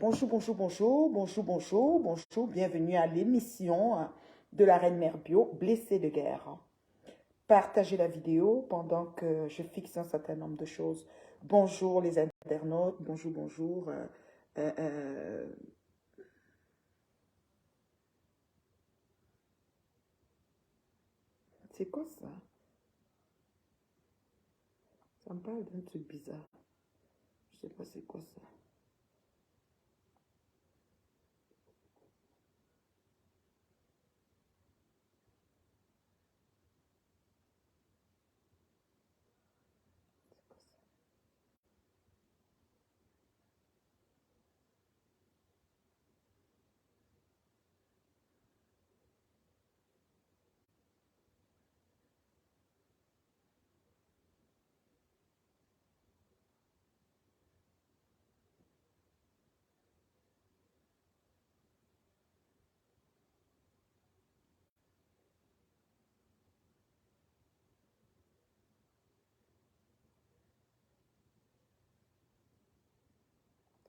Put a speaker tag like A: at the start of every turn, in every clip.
A: Bonjour, bonjour, bonjour, bonjour, bonjour, bonjour. Bienvenue à l'émission de la Reine Mère Bio, blessée de guerre. Partagez la vidéo pendant que je fixe un certain nombre de choses. Bonjour les internautes, bonjour, bonjour. Euh, euh, c'est quoi ça? Ça me parle d'un truc bizarre. Je sais pas c'est quoi ça.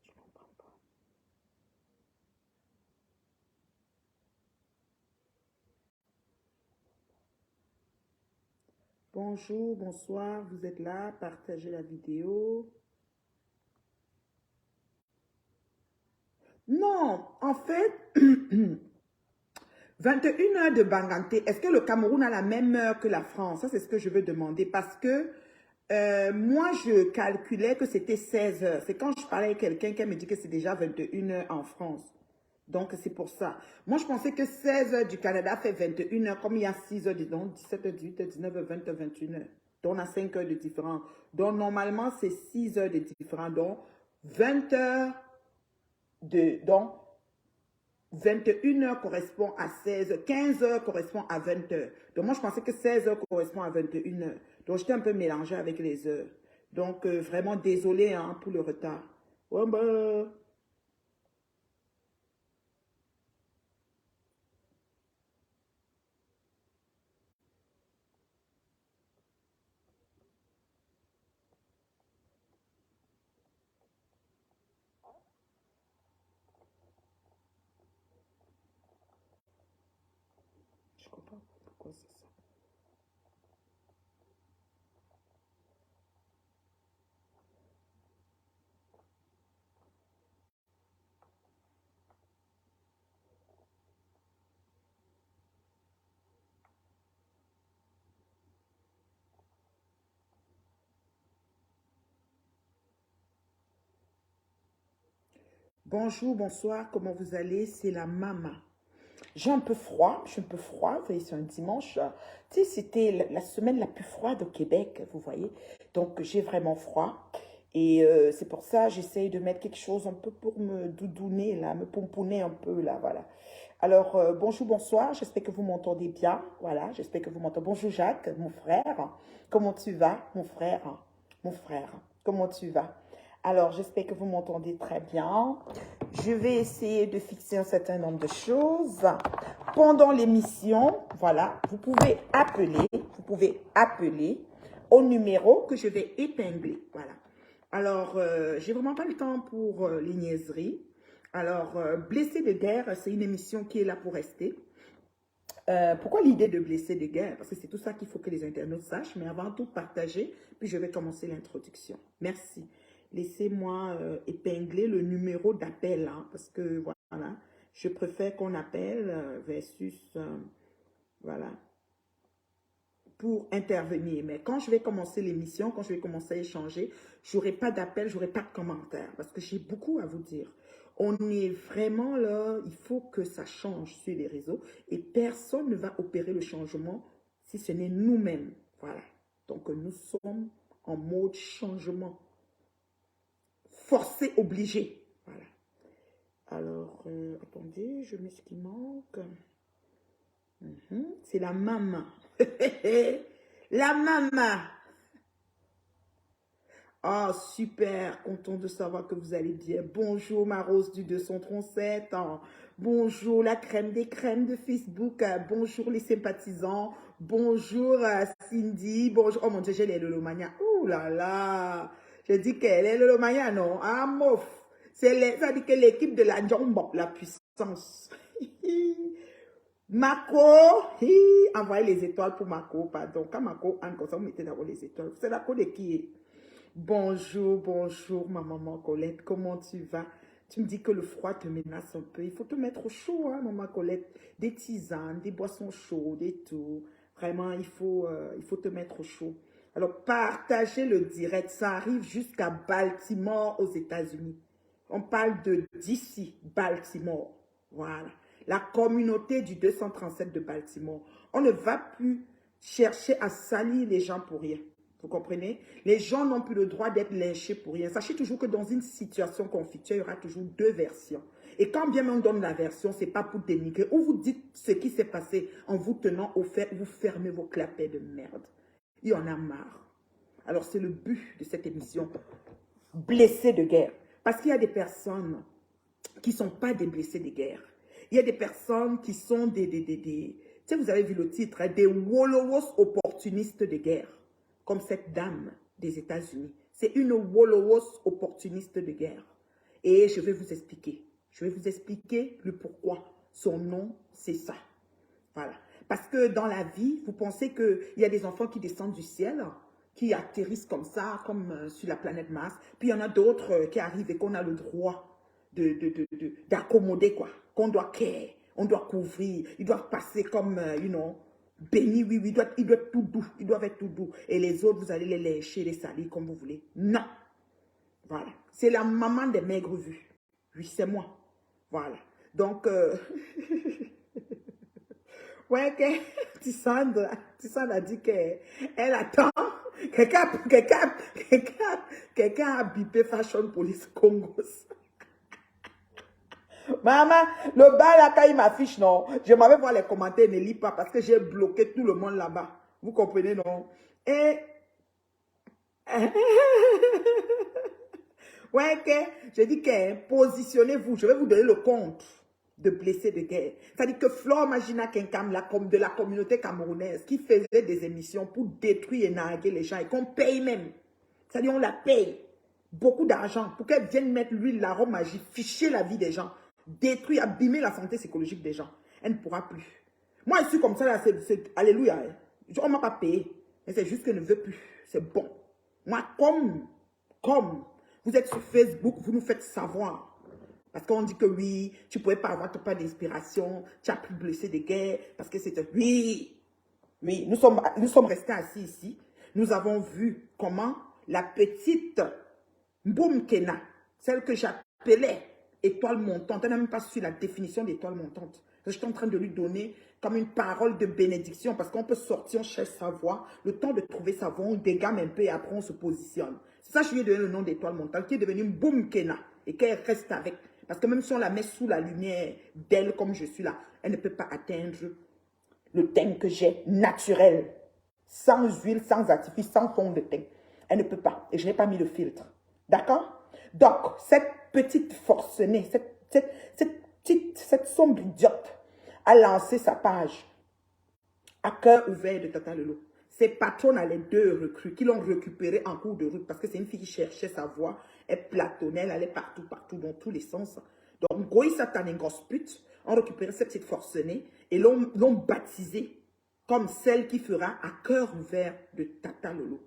A: Je comprends pas. Bonjour, bonsoir, vous êtes là, partagez la vidéo. Non, en fait, 21 heures de Banganté. Est-ce que le Cameroun a la même heure que la France? Ça, c'est ce que je veux demander parce que moi, je calculais que c'était 16 heures. C'est quand je parlais avec quelqu'un qui me dit que c'est déjà 21 heures en France. Donc, c'est pour ça. Moi, je pensais que 16 heures du Canada fait 21 heures, comme il y a 6 heures, donc 17 heures, 18 heures, 19 heures, 20 heures, 21 heures. Donc, on a 5 heures de différence. Donc, normalement, c'est 6 heures de différence. Donc, 20 heures donc, 21 heures correspond à 16 heures, 15 heures correspond à 20 heures. Donc, moi, je pensais que 16 heures correspond à 21 heures. Donc, j'étais un peu mélangée avec les heures. Donc, vraiment désolé hein, pour le retard. Ouais, bah, je comprends pas pourquoi c'est ça. Bonjour, bonsoir, comment vous allez? C'est la maman. J'ai un peu froid, je suis un peu froid, vous voyez, c'est un dimanche. Tu sais, c'était la semaine la plus froide au Québec, vous voyez. Donc, j'ai vraiment froid. Et c'est pour ça, j'essaye de mettre quelque chose un peu pour me doudouner, là, me pomponner un peu, là, voilà. Alors, bonjour, bonsoir, j'espère que vous m'entendez bien, voilà, j'espère que vous m'entendez. Bonjour Jacques, mon frère, comment tu vas, mon frère, comment tu vas? Alors, j'espère que vous m'entendez très bien. Je vais essayer de fixer un certain nombre de choses. Pendant l'émission, voilà, vous pouvez appeler au numéro que je vais épingler, voilà. Alors, j'ai vraiment pas le temps pour les niaiseries. Alors, Blessé de guerre, c'est une émission qui est là pour rester. Pourquoi l'idée de blessé de guerre? Parce que c'est tout ça qu'il faut que les internautes sachent, mais avant tout, partager, puis je vais commencer l'introduction. Merci. Laissez-moi épingler le numéro d'appel, hein, parce que voilà, je préfère qu'on appelle versus, voilà, pour intervenir. Mais quand je vais commencer l'émission, quand je vais commencer à échanger, j'aurai pas d'appel, j'aurai pas de commentaires, parce que j'ai beaucoup à vous dire. On est vraiment là, il faut que ça change sur les réseaux et personne ne va opérer le changement si ce n'est nous-mêmes. Voilà. Donc nous sommes en mode changement. Forcé, obligé. Voilà. Alors, attendez, je mets ce qui manque. C'est la maman. La maman. Ah, super, content de savoir que vous allez bien. Bonjour, ma rose du 237. Bonjour, la crème des crèmes de Facebook. Bonjour, les sympathisants. Bonjour, Cindy. Bonjour. Oh mon Dieu, j'ai les Lolomania. Ouh là là. J'ai dit qu'elle est Lolomania, non? Ah, mof. Ça dit que l'équipe de la Jumbo, la puissance. Mako, envoyez les étoiles pour Mako, pardon. Quand Mako entre comme ça, vous mettez d'abord les étoiles. C'est la code de qui est? Bonjour, bonjour, ma maman Colette, comment tu vas? Tu me dis que le froid te menace un peu. Il faut te mettre au chaud, hein, maman Colette. Des tisanes, des boissons chaudes et tout. Vraiment, il faut te mettre au chaud. Alors, partagez le direct. Ça arrive jusqu'à Baltimore, aux États-Unis. On parle de d'ici, Baltimore. Voilà. La communauté du 237 de Baltimore. On ne va plus chercher à salir les gens pour rien. Vous comprenez? Les gens n'ont plus le droit d'être lynchés pour rien. Sachez toujours que dans une situation conflictuelle, il y aura toujours deux versions. Et quand bien même on donne la version, ce n'est pas pour dénigrer. Ou vous dites ce qui s'est passé en vous tenant au fait, vous fermez vos clapets de merde. Il y en a marre. Alors c'est le but de cette émission. Blessés de guerre. Parce qu'il y a des personnes qui ne sont pas des blessés de guerre. Il y a des personnes qui sont tu sais, vous avez vu le titre, hein, des Wolowos opportunistes de guerre. Comme cette dame des États-Unis. C'est une Wolowos opportuniste de guerre. Et je vais vous expliquer. Je vais vous expliquer le pourquoi. Son nom, c'est ça. Voilà. Parce que dans la vie, vous pensez qu'il y a des enfants qui descendent du ciel, qui atterrissent comme ça, comme sur la planète Mars. Puis il y en a d'autres qui arrivent et qu'on a le droit d'accommoder, quoi. Qu'on doit care, on doit couvrir. Ils doivent passer comme, béni, oui, ils doivent être tout doux. Ils doivent être tout doux. Et les autres, vous allez les lécher, les salir comme vous voulez. Non. Voilà. C'est la maman des maigres vues. Oui, c'est moi. Voilà. Donc, ouais, Tissandre a dit qu'elle attend. Quelqu'un a bipé Fashion Police Congos. Maman, le bas là, quand il m'affiche, non, je m'avais voir les commentaires, ne lis pas parce que j'ai bloqué tout le monde là-bas. Vous comprenez, non? Et... ouais, je dis que positionnez-vous. Je vais vous donner le compte de blessés de guerre. C'est-à-dire que Flore Magina Kenkam, de la communauté camerounaise, qui faisait des émissions pour détruire et narguer les gens et qu'on paye même. C'est-à-dire on la paye beaucoup d'argent pour qu'elle vienne mettre l'huile, l'arôme magique, ficher la vie des gens, détruire, abîmer la santé psychologique des gens. Elle ne pourra plus. Moi, je suis comme ça, là, c'est alléluia. Hein. On ne m'a pas payé. Mais c'est juste qu'elle ne veut plus. C'est bon. Moi, comme vous êtes sur Facebook, vous nous faites savoir. Parce qu'on dit que oui, tu ne pouvais pas avoir pas d'inspiration, tu as plus blessé de guerre, parce que c'était... Oui, oui, nous sommes restés assis ici. Nous avons vu comment la petite Mboumkena, celle que j'appelais étoile montante, elle n'a même pas su la définition d'étoile montante. Je suis en train de lui donner comme une parole de bénédiction parce qu'on peut sortir, on cherche sa voix, le temps de trouver sa voix, on dégamme un peu et après on se positionne. C'est ça que je lui ai donné le nom d'étoile montante qui est devenue Mboumkena et qu'elle reste avec. Parce que même si on la met sous la lumière d'elle comme je suis là, elle ne peut pas atteindre le teint que j'ai, naturel, sans huile, sans artifice, sans fond de teint. Elle ne peut pas. Et je n'ai pas mis le filtre. D'accord? Donc, cette petite forcenée, cette sombre idiote a lancé sa page à cœur ouvert de Tata Lolo. Ses patrons, les deux recrues, qui l'ont récupérée en cours de route parce que c'est une fille qui cherchait sa voix. Elle platonnait, elle allait partout, dans tous les sens. Donc, Goïsa Tanengosput ont récupéré cette petite forcenée et l'ont baptisée comme celle qui fera à cœur ouvert de Tata Lolo.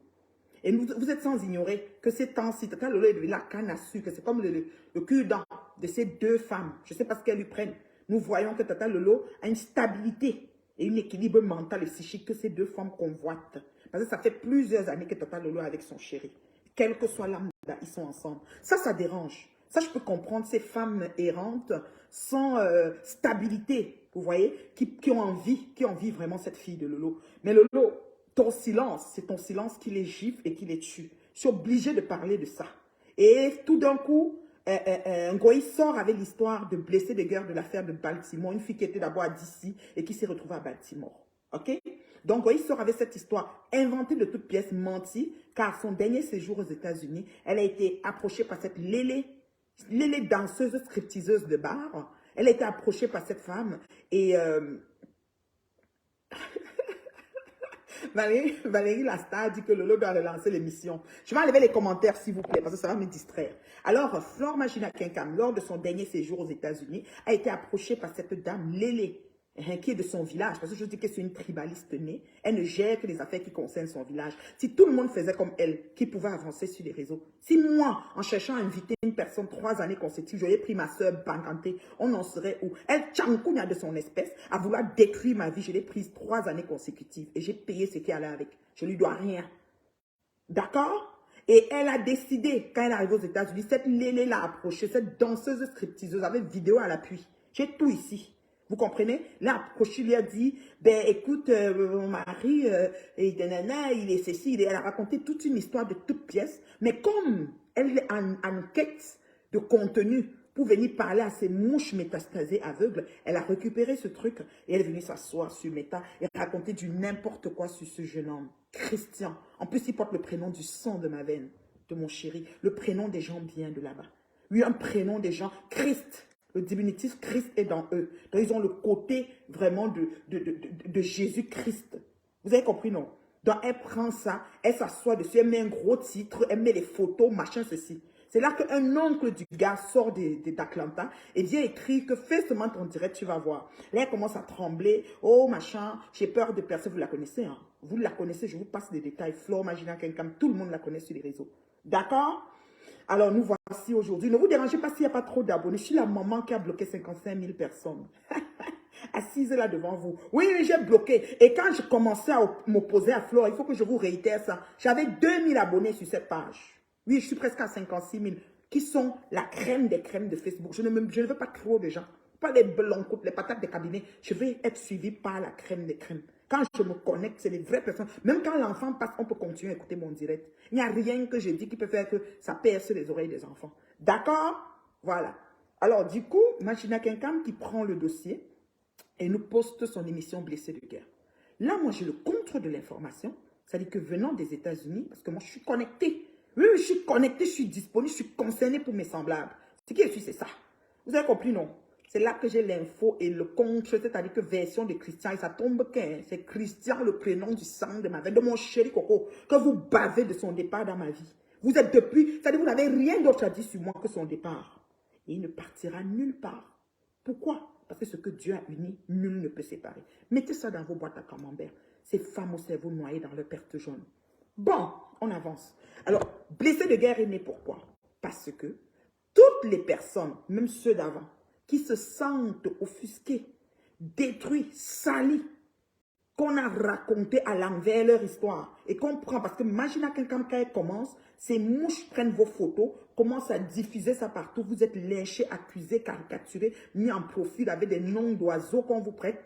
A: Et vous êtes sans ignorer que ces temps-ci, Tata Lolo est devenue la canne à sucre, c'est comme le cul-dent de ces deux femmes. Je ne sais pas ce qu'elles lui prennent. Nous voyons que Tata Lolo a une stabilité et un équilibre mental et psychique que ces deux femmes convoitent. Parce que ça fait plusieurs années que Tata Lolo est avec son chéri. Quel que soit l'âme, ils sont ensemble. Ça dérange. Ça, je peux comprendre ces femmes errantes sans stabilité, vous voyez, qui ont envie vraiment cette fille de Lolo. Mais Lolo, ton silence, c'est ton silence qui les gifle et qui les tue. Je suis obligée de parler de ça. Et tout d'un coup, Ngoï sort avec l'histoire de blessé de guerre de l'affaire de Baltimore, une fille qui était d'abord à DC et qui s'est retrouvée à Baltimore. Ok? Donc, Ngoï sort avec cette histoire inventée de toutes pièces, mentie, car son dernier séjour aux États-Unis, elle a été approchée par cette Lélé danseuse, scriptiseuse de bar. Elle a été approchée par cette femme et Valérie Lasta dit que Lolo doit relancer l'émission. Je vais enlever les commentaires, s'il vous plaît, parce que ça va me distraire. Alors, Flore Magina Kinkam, lors de son dernier séjour aux États-Unis, a été approchée par cette dame Lélé, qui est de son village, parce que je dis que c'est une tribaliste née, elle ne gère que les affaires qui concernent son village. Si tout le monde faisait comme elle, qui pouvait avancer sur les réseaux, si moi, en cherchant à inviter une personne 3 années consécutives, j'aurais pris ma soeur Bangante, on en serait où? Elle tchankounia de son espèce, à vouloir détruire ma vie, je l'ai prise 3 années consécutives, et j'ai payé ce qui allait avec. Je lui dois rien. D'accord? Et elle a décidé, quand elle arrive aux États-Unis, cette Lélé l'a approchée, cette danseuse stripteaseuse avec vidéo à l'appui. J'ai tout ici. Vous comprenez? Là, approché, lui a dit, ben écoute, mon mari, et nanana, il est ceci, elle a raconté toute une histoire de toute pièce. Mais comme elle est en quête de contenu pour venir parler à ces mouches métastasées aveugles, elle a récupéré ce truc et elle est venue s'asseoir sur Meta et raconter du n'importe quoi sur ce jeune homme, Christian. En plus, il porte le prénom du sang de ma veine, de mon chéri. Le prénom des gens bien de là-bas. Lui, un prénom des gens, Christ. Le diminutif Christ est dans eux. Donc, ils ont le côté vraiment de Jésus-Christ. Vous avez compris, non? Donc, elle prend ça, elle s'assoit dessus, elle met un gros titre, elle met les photos, machin, ceci. C'est là qu'un oncle du gars sort d'Atlanta et vient écrire que fais seulement ton direct, tu vas voir. Là, elle commence à trembler. Oh, machin, j'ai peur de personne. Vous la connaissez, hein? Vous la connaissez, je vous passe des détails. Flore Magina Kinkam, tout le monde la connaît sur les réseaux. D'accord? Alors, nous voici aujourd'hui. Ne vous dérangez pas s'il n'y a pas trop d'abonnés. Je suis la maman qui a bloqué 55 000 personnes. Assise là devant vous. Oui, j'ai bloqué. Et quand je commençais à m'opposer à Flore, il faut que je vous réitère ça. J'avais 2000 abonnés sur cette page. Oui, je suis presque à 56 000. Qui sont la crème des crèmes de Facebook. Je ne veux pas trop de gens. Pas les blancs, les patates des cabinets. Je veux être suivi par la crème des crèmes. Quand je me connecte, c'est les vraies personnes. Même quand l'enfant passe, on peut continuer à écouter mon direct. Il n'y a rien que je dis qui peut faire que ça perce les oreilles des enfants. D'accord? Voilà. Alors, du coup, Magina Kinkam qui prend le dossier et nous poste son émission Blessé de guerre. Là, moi, j'ai le contre de l'information. C'est-à-dire que venant des États-Unis, parce que moi, je suis connecté. Oui, je suis connecté, je suis disponible, je suis concerné pour mes semblables. Ce qui est sûr, c'est ça. Vous avez compris, non? C'est là que j'ai l'info et le contre, c'est-à-dire que version de Christian, et ça tombe qu'un, c'est Christian, le prénom du sang de ma veine, de mon chéri Coco, que vous bavez de son départ dans ma vie. Vous êtes depuis, c'est-à-dire que vous n'avez rien d'autre à dire sur moi que son départ. Et il ne partira nulle part. Pourquoi? Parce que ce que Dieu a uni, nul ne peut séparer. Mettez ça dans vos boîtes à camembert. Ces femmes au cerveau noyées dans leur perte jaune. Bon, on avance. Alors, blessé de guerre est né pourquoi? Parce que toutes les personnes, même ceux d'avant, qui se sentent offusqués, détruits, salis, qu'on a raconté à l'envers leur histoire et qu'on prend, parce que imagine quelqu'un quand elle commence, ces mouches prennent vos photos, commencent à diffuser ça partout, vous êtes lynchés, accusés, caricaturés, mis en profil avec des noms d'oiseaux qu'on vous prête.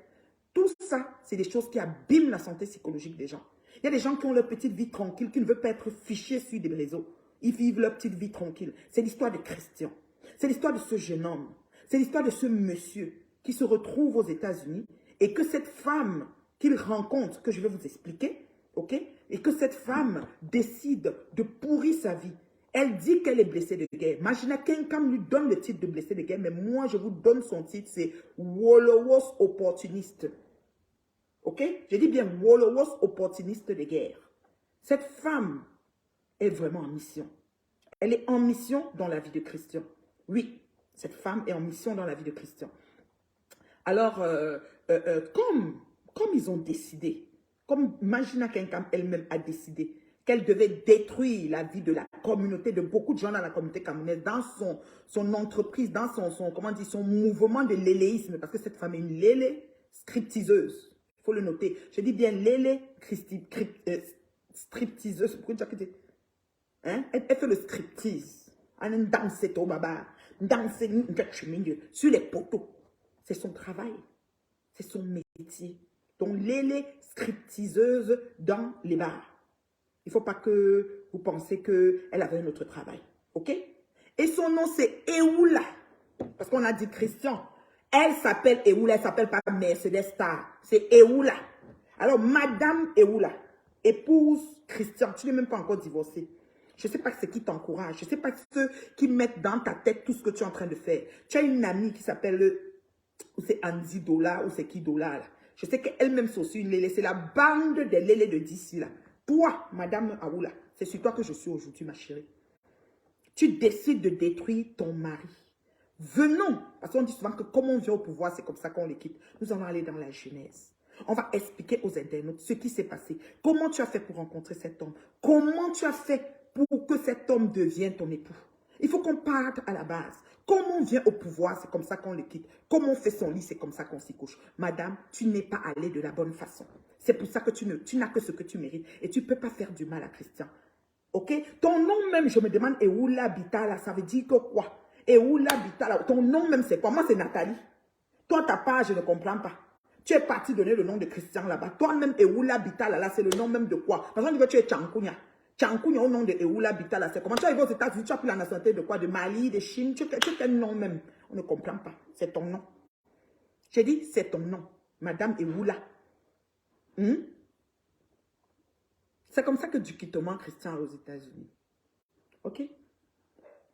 A: Tout ça, c'est des choses qui abîment la santé psychologique des gens. Il y a des gens qui ont leur petite vie tranquille, qui ne veulent pas être fichés sur des réseaux. Ils vivent leur petite vie tranquille. C'est l'histoire de Christian. C'est l'histoire de ce jeune homme. C'est l'histoire de ce monsieur qui se retrouve aux États-Unis et que cette femme qu'il rencontre, que je vais vous expliquer, ok? Et que cette femme décide de pourrir sa vie. Elle dit qu'elle est blessée de guerre. Magina Kinkam lui donne le titre de blessée de guerre, mais moi je vous donne son titre, c'est Wolowas opportuniste. Ok? Je dis bien Wolowas opportuniste de guerre. Cette femme est vraiment en mission. Elle est en mission dans la vie de Christian. Oui, cette femme est en mission dans la vie de Christian. Alors, comme ils ont décidé, comme Magina Kinkam elle-même a décidé qu'elle devait détruire la vie de la communauté, de beaucoup de gens dans la communauté camerounaise, dans son entreprise, dans son mouvement de l'éléisme, parce que cette femme est une lélé scriptiseuse. Il faut le noter. Je dis bien lélé stripteaseuse. Pourquoi tu as dit? Hein? Elle fait le striptease. Elle danse au baba. Danse sur les poteaux. C'est son travail. C'est son métier. Donc, l'élé scriptiseuse dans les bars. Il ne faut pas que vous pensiez qu'elle avait un autre travail. OK? Et son nom, c'est Eoula. Parce qu'on a dit Christian. Elle s'appelle Eoula. Elle ne s'appelle pas Mercedes Star. C'est Eoula. Alors, Madame Eoula, épouse Christian. Tu n'es même pas encore divorcée. Je ne sais pas ce qui t'encourage. Je ne sais pas ceux qui mettent dans ta tête tout ce que tu es en train de faire. Tu as une amie qui s'appelle, ou c'est Andy Dola, ou c'est qui Dola, là. Je sais qu'elle-même, c'est aussi une lélé. C'est la bande des lélés de d'ici, là. Toi, Madame Aoula, c'est sur toi que je suis aujourd'hui, ma chérie. Tu décides de détruire ton mari. Venons, parce qu'on dit souvent que comme on vient au pouvoir, c'est comme ça qu'on les quitte. Nous allons aller dans la Genèse. On va expliquer aux internautes ce qui s'est passé. Comment tu as fait pour rencontrer cet homme? Comment tu as fait pour que cet homme devienne ton époux? Il faut qu'on parte à la base. Comment on vient au pouvoir, c'est comme ça qu'on les quitte. Comment on fait son lit, c'est comme ça qu'on s'y couche. Madame, tu n'es pas allée de la bonne façon. C'est pour ça que tu n'as que ce que tu mérites. Et tu ne peux pas faire du mal à Christian. Ok? Ton nom même, je me demande, Eoula Bitala, ça veut dire que quoi? Eoula Bitala, ton nom même c'est quoi? Moi c'est Nathalie. Toi ta part, je ne comprends pas. Tu es parti donner le nom de Christian là-bas. Toi-même, Eoula Bitala, là, c'est le nom même de quoi? Par exemple, tu es Tchankounia. Tchankounia au nom de Eoula Bitala, c'est comment? Tu arrives aux États-Unis, tu as pris la nationalité de quoi? De Mali, de Chine, tu as quel nom même? On ne comprend pas. C'est ton nom. J'ai dit, c'est ton nom. Madame Eoula. C'est comme ça que du quittement Christian aux États-Unis. Ok?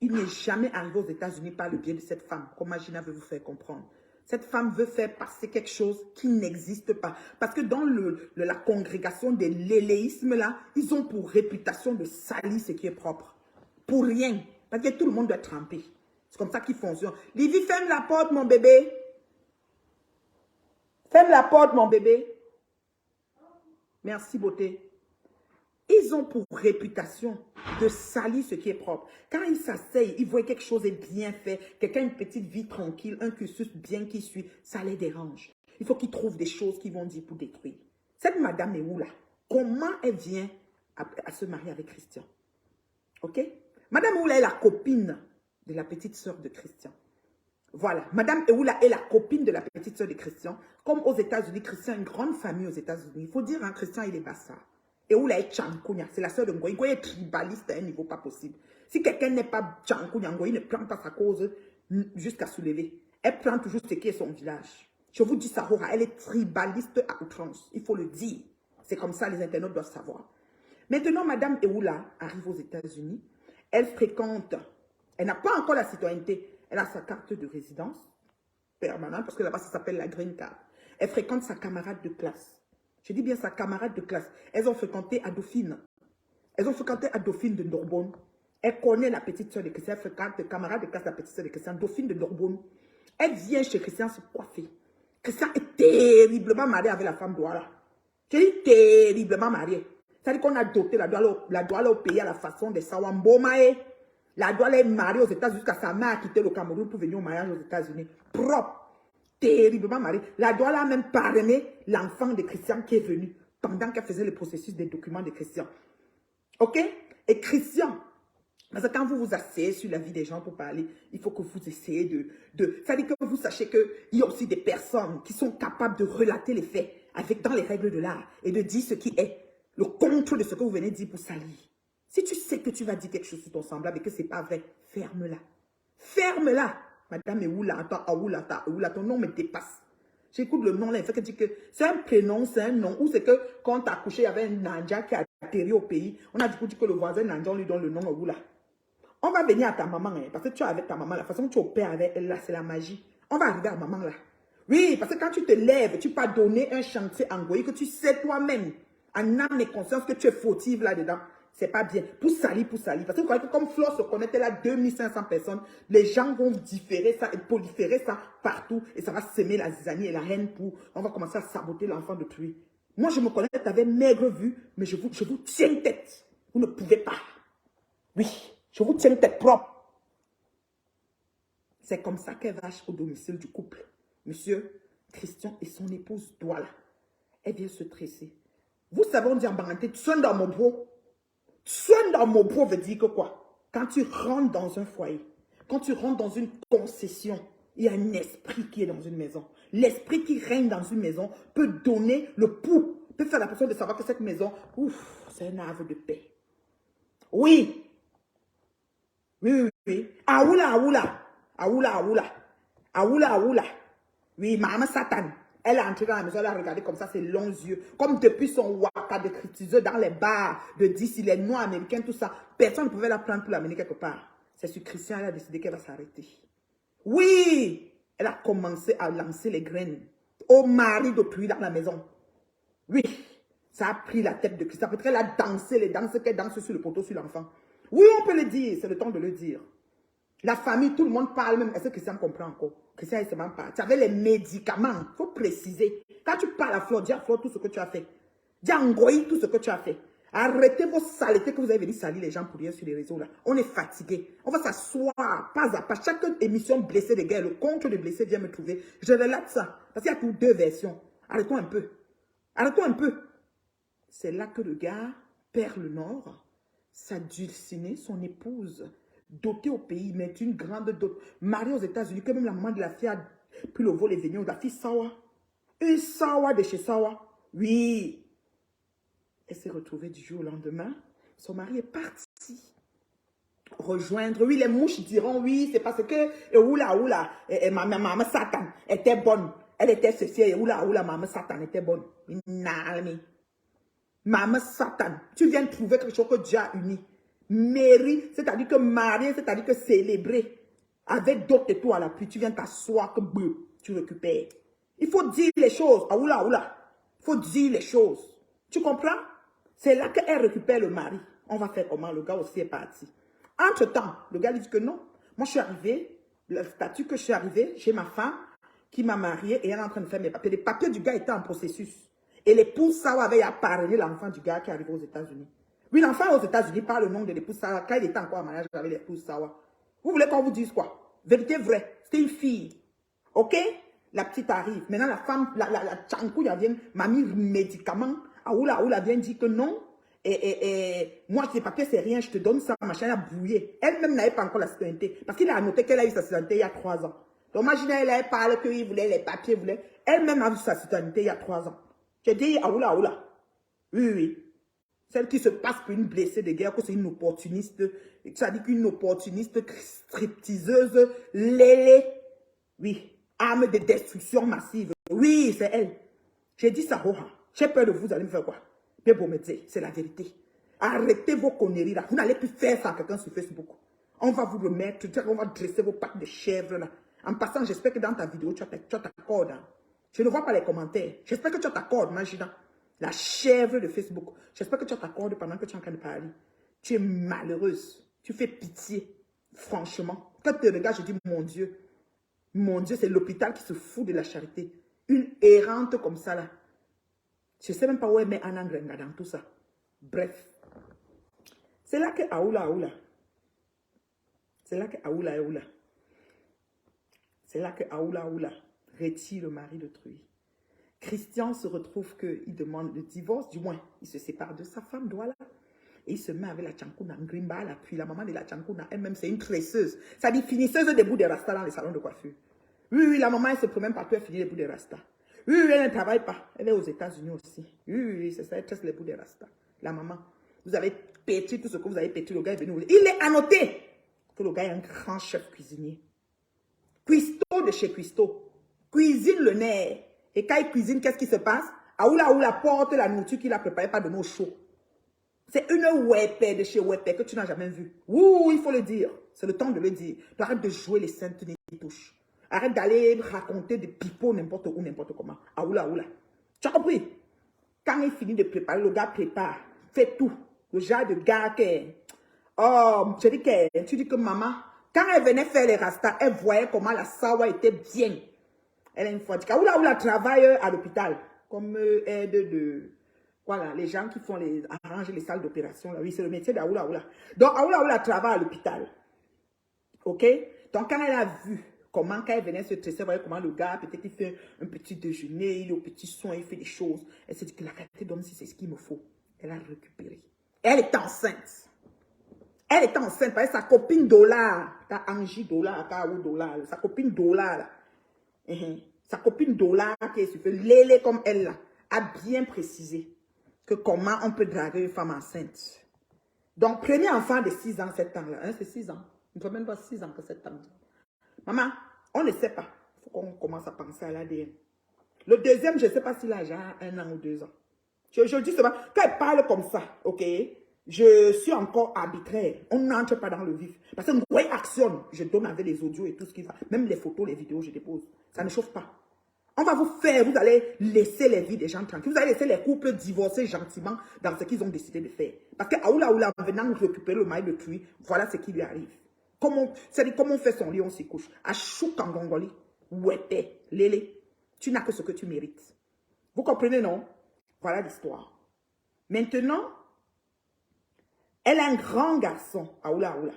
A: Il n'est jamais arrivé aux États-Unis par le biais de cette femme, comme Magina veut vous faire comprendre. Cette femme veut faire passer quelque chose qui n'existe pas. Parce que dans la congrégation des léléismes, là, ils ont pour réputation de salir ce qui est propre. Pour rien. Parce que tout le monde doit tremper. C'est comme ça qu'ils fonctionnent. Livy, ferme la porte, mon bébé. Ferme la porte, mon bébé. Merci, beauté. Ils ont pour réputation de salir ce qui est propre. Quand ils s'asseyent, ils voient quelque chose est bien fait, quelqu'un a une petite vie tranquille, un cursus bien qui suit, ça les dérange. Il faut qu'ils trouvent des choses qu'ils vont dire pour détruire. Cette madame Eoula, comment elle vient à se marier avec Christian? Ok? Madame Eoula est la copine de la petite sœur de Christian. Voilà, Madame Eoula est la copine de la petite sœur de Christian. Comme aux États-Unis, Christian a une grande famille aux États-Unis. Il faut dire, hein, Christian, il est bastard. Eoula est Tchankounia, c'est la sœur de Ngoï. Ngoï est tribaliste à un niveau pas possible. Si quelqu'un n'est pas Tchankounia, Ngoï ne prend pas sa cause jusqu'à soulever. Elle prend toujours ce qui est son village. Je vous dis ça, elle est tribaliste à outrance. Il faut le dire. C'est comme ça, les internautes doivent savoir. Maintenant, Madame Eoula arrive aux États-Unis. Elle fréquente, elle n'a pas encore la citoyenneté. Elle a sa carte de résidence permanente, parce que là-bas, ça s'appelle la green card. Elle fréquente sa camarade de classe. Je dis bien sa camarade de classe. Elles ont fréquenté à Dauphine. Elles ont fréquenté à Dauphine de Narbonne. Elle connaît la petite soeur de Christian. Elle fréquente le camarade de classe de la petite soeur de Christian. Dauphine de Narbonne. Elle vient chez Christian se coiffer. Christian est terriblement marié avec la femme Douala. Je dis terriblement marié. C'est-à-dire qu'on a doté la Douala au pays à la façon de Sawambomae. La Douala est mariée aux États-Unis jusqu'à sa mère a quitté le Cameroun pour venir au mariage aux États-Unis. Propre. Terriblement mariée. La Douala a même parrainé l'enfant de Christian qui est venu pendant qu'elle faisait le processus des documents de Christian. Ok? Et Christian, parce que quand vous vous asseyez sur la vie des gens pour parler, il faut que vous essayez c'est-à-dire que vous sachiez qu'il y a aussi des personnes qui sont capables de relater les faits dans les règles de l'art et de dire ce qui est le contre de ce que vous venez de dire pour salir. Si tu sais que tu vas dire quelque chose sur ton semblable et que ce n'est pas vrai, ferme-la. Ferme-la. Madame Eoula, ton nom me dépasse. J'écoute le nom là, il fait que dire que c'est un prénom, c'est un nom, ou c'est que quand tu as accouché, il y avait un Nandja qui a atterri au pays. On a du coup dit que le voisin Nandja, on lui donne le nom Eoula. On va venir à ta maman, hein, parce que tu es avec ta maman, la façon que tu opères avec elle là, c'est la magie. On va arriver à maman là. Oui, parce que quand tu te lèves, tu peux donner un chantier en Goï que tu sais toi-même, en âme et conscience que tu es fautive là-dedans. C'est pas bien. Pour salir. Parce que comme Flore se connaît là, 2500 personnes, les gens vont différer ça et proliférer ça partout. Et ça va semer la zizanie et la haine pour... On va commencer à saboter l'enfant de pluie. Moi, je me connais, tu avais maigre vue, mais je vous tiens tête. Vous ne pouvez pas. Oui, je vous tiens tête propre. C'est comme ça qu'elle va au domicile du couple. Monsieur Christian et son épouse Douala. Elle vient se tresser. Vous savez, on dit en baranté, tu sois dans mon bro. Soin dans mon bro veut dire que quoi? Quand tu rentres dans un foyer, quand tu rentres dans une concession, il y a un esprit qui est dans une maison. L'esprit qui règne dans une maison peut donner le pouls, peut faire la personne de savoir que cette maison, ouf, c'est un havre de paix. Oui. Oui. Aoula. Oui, maman Satan. Elle est entrée dans la maison, elle a regardé comme ça, ses longs yeux. Comme depuis son waka de critiseur dans les bars, de dire s'il est noir, américain, tout ça. Personne ne pouvait la prendre pour l'amener quelque part. C'est sur Christian, elle a décidé qu'elle va s'arrêter. Oui! Elle a commencé à lancer les graines. au mari d'autrui dans la maison. Oui, ça a pris la tête de Christ. Après qu'elle a dansé les danses qu'elle danse sur le poteau sur l'enfant. Oui, on peut le dire, c'est le temps de le dire. La famille, tout le monde parle même. Est-ce que Christian comprend encore? Christian, il ne se ment pas. Tu avais les médicaments. Il faut préciser. Quand tu parles à Flore, dis à Flore tout ce que tu as fait. Dis à Ngoï tout ce que tu as fait. Arrêtez vos saletés que vous avez venu salir les gens pour rien sur les réseaux là. On est fatigué. On va s'asseoir pas à pas. Chaque émission blessée de guerre, le compte de blessés vient me trouver. Je relate ça. Parce qu'il y a toutes deux versions. Arrêtons un peu. Arrêtons un peu. C'est là que le gars perd le nord. Sa dulcinée, son épouse, dotée au pays, mais une grande dot, mariée aux États-Unis, que même la maman de la fille a pris le vol et venu. La fille Sawa. Une Sawa de chez Sawa. Oui. Elle s'est retrouvée du jour au lendemain. Son mari est parti rejoindre. Oui, les mouches diront, oui, c'est parce que, oula, maman Satan était bonne. Elle était ceci, oula, maman Satan était bonne. Maman Satan, tu viens de trouver quelque chose que Dieu a uni. Mairie, c'est-à-dire que marier, c'est-à-dire que célébrer. Avec d'autres et tout à l'appui, tu viens t'asseoir que tu récupères. Il faut dire les choses. Ah, oula. Il faut dire les choses. Tu comprends? C'est là qu'elle récupère le mari. On va faire comment? Le gars aussi est parti. Entre-temps, le gars dit que non. Moi, je suis arrivé. Le statut que je suis arrivé, j'ai ma femme qui m'a mariée et elle est en train de faire mes papiers. Les papiers du gars étaient en processus. Et l'épouse Sawa avait appareillé l'enfant du gars qui est arrivé aux États-Unis. Oui, l'enfant aux États-Unis parle le nom de l'épouse Sawa quand il était encore en mariage avec l'épouse Sawa. Vous voulez qu'on vous dise quoi? Vérité vraie. C'était une fille. Ok? La petite arrive. Maintenant, la femme, la tchankou, elle vient, m'a mis médicament. Aoula vient dire que non. Et moi, ces papiers, c'est rien. Je te donne ça, machin, elle a brouillé. Elle-même n'avait pas encore la citoyenneté. Parce qu'il a annoté qu'elle a eu sa citoyenneté il y a 3 ans. Donc, imaginez, elle avait parlé qu'il voulait les papiers, voulait. Elle-même a eu sa citoyenneté il y a 3 ans. J'ai dit, aoula. Oui. Celle qui se passe pour une blessée de guerre, que c'est une opportuniste. Ça dit qu'une opportuniste stripteaseuse, lélé. Oui, arme de destruction massive. Oui, c'est elle. J'ai dit ça, j'ai peur de vous, vous allez me faire quoi? Bien beau me dire, c'est la vérité. Arrêtez vos conneries là. Vous n'allez plus faire ça à quelqu'un sur Facebook. On va vous remettre, on va dresser vos pattes de chèvre là. En passant, j'espère que dans ta vidéo, tu t'accordes. Hein. Je ne vois pas les commentaires. J'espère que tu t'accordes, Magida. La chèvre de Facebook. J'espère que tu t'accordes pendant que tu es en train de parler. Tu es malheureuse. Tu fais pitié. Franchement. Quand tu te regardes, je dis, mon Dieu, c'est l'hôpital qui se fout de la charité. Une errante comme ça là. Je ne sais même pas où elle met Anna Grenga dans tout ça. Bref. C'est là que Aoula. C'est là que Aoula. C'est là que Aoula retire le mari d'autrui. Christian se retrouve qu'il demande le divorce, du moins, il se sépare de sa femme, Douala. Et il se met avec la Tchankouna Ngrimba, puis la maman de la Tchankouna, elle-même, c'est une tresseuse. Ça dit finisseuse des bouts de rasta dans les salons de coiffure. Oui, la maman, elle se promène partout, elle finit les bouts de rasta. Oui, elle ne travaille pas. Elle est aux États-Unis aussi. Oui, c'est ça, elle tresse les bouts de rasta. La maman, vous avez pétri tout ce que vous avez pétri, le gars est venu. Il est annoté que le gars est un grand chef cuisinier. Cuisto de chez Cuisto. Cuisine le nerf. Et quand il cuisine, qu'est-ce qui se passe? Aoula porte la nourriture qu'il a préparée par de nos chauds. C'est une wepé de chez wepé que tu n'as jamais vue. Ouh, il faut le dire. C'est le temps de le dire. Tu arrêtes de jouer les saintes touches. Arrête d'aller raconter des pipeaux n'importe où, n'importe comment. Aoula. Tu as compris? Quand il finit de préparer, le gars prépare. Fait tout. Le genre de gars qui... Oh, je dis que... Tu dis que maman, quand elle venait faire les rastas, elle voyait comment la sawa était bien. Elle a une fois dit qu'Aoula travaille à l'hôpital comme aide de... Voilà, les gens qui font arrangent les salles d'opération. Oui, c'est le métier d'Aoula. Donc, Aoula travaille à l'hôpital. OK? Donc, quand elle a vu comment, quand elle venait se tresser, voyez comment le gars, peut-être il fait un petit déjeuner, il est au petit soin, il fait des choses. Elle s'est dit que la qualité d'homme, si c'est ce qu'il me faut. Elle a récupéré. Elle est enceinte. Elle est enceinte parce que sa copine Dollar, t'as Angie Dollar, t'as Aou Dollar, sa copine Dollar, là. Sa copine Dollar, qui est sur Lélé comme elle, là, a bien précisé que comment on peut draguer une femme enceinte. Donc, premier enfant de 6 ans, 7 ans, là, hein, c'est 6 ans. Il ne faut même pas 6 ans que 7 ans. Maman, on ne sait pas. Il faut qu'on commence à penser à l'ADN. Le deuxième, je ne sais pas s'il a déjà 1 an ou 2 ans. Je dis seulement, quand elle parle comme ça, ok, je suis encore arbitraire. On n'entre pas dans le vif. Parce que moi, actionne. Je donne avec les audios et tout ce qui va. Même les photos, les vidéos, je dépose. Ça ne chauffe pas. On va vous faire, vous allez laisser les vies des gens tranquilles. Vous allez laisser les couples divorcer gentiment dans ce qu'ils ont décidé de faire. Parce que Aoula Aoula, en venant récupérer le mari de Tui, voilà ce qui lui arrive. C'est-à-dire comment on fait son lit, on s'y couche. À Choukangongoli, Ouette, Lélé, tu n'as que ce que tu mérites. Vous comprenez, non? Voilà l'histoire. Maintenant, elle a un grand garçon, Aoula Aoula.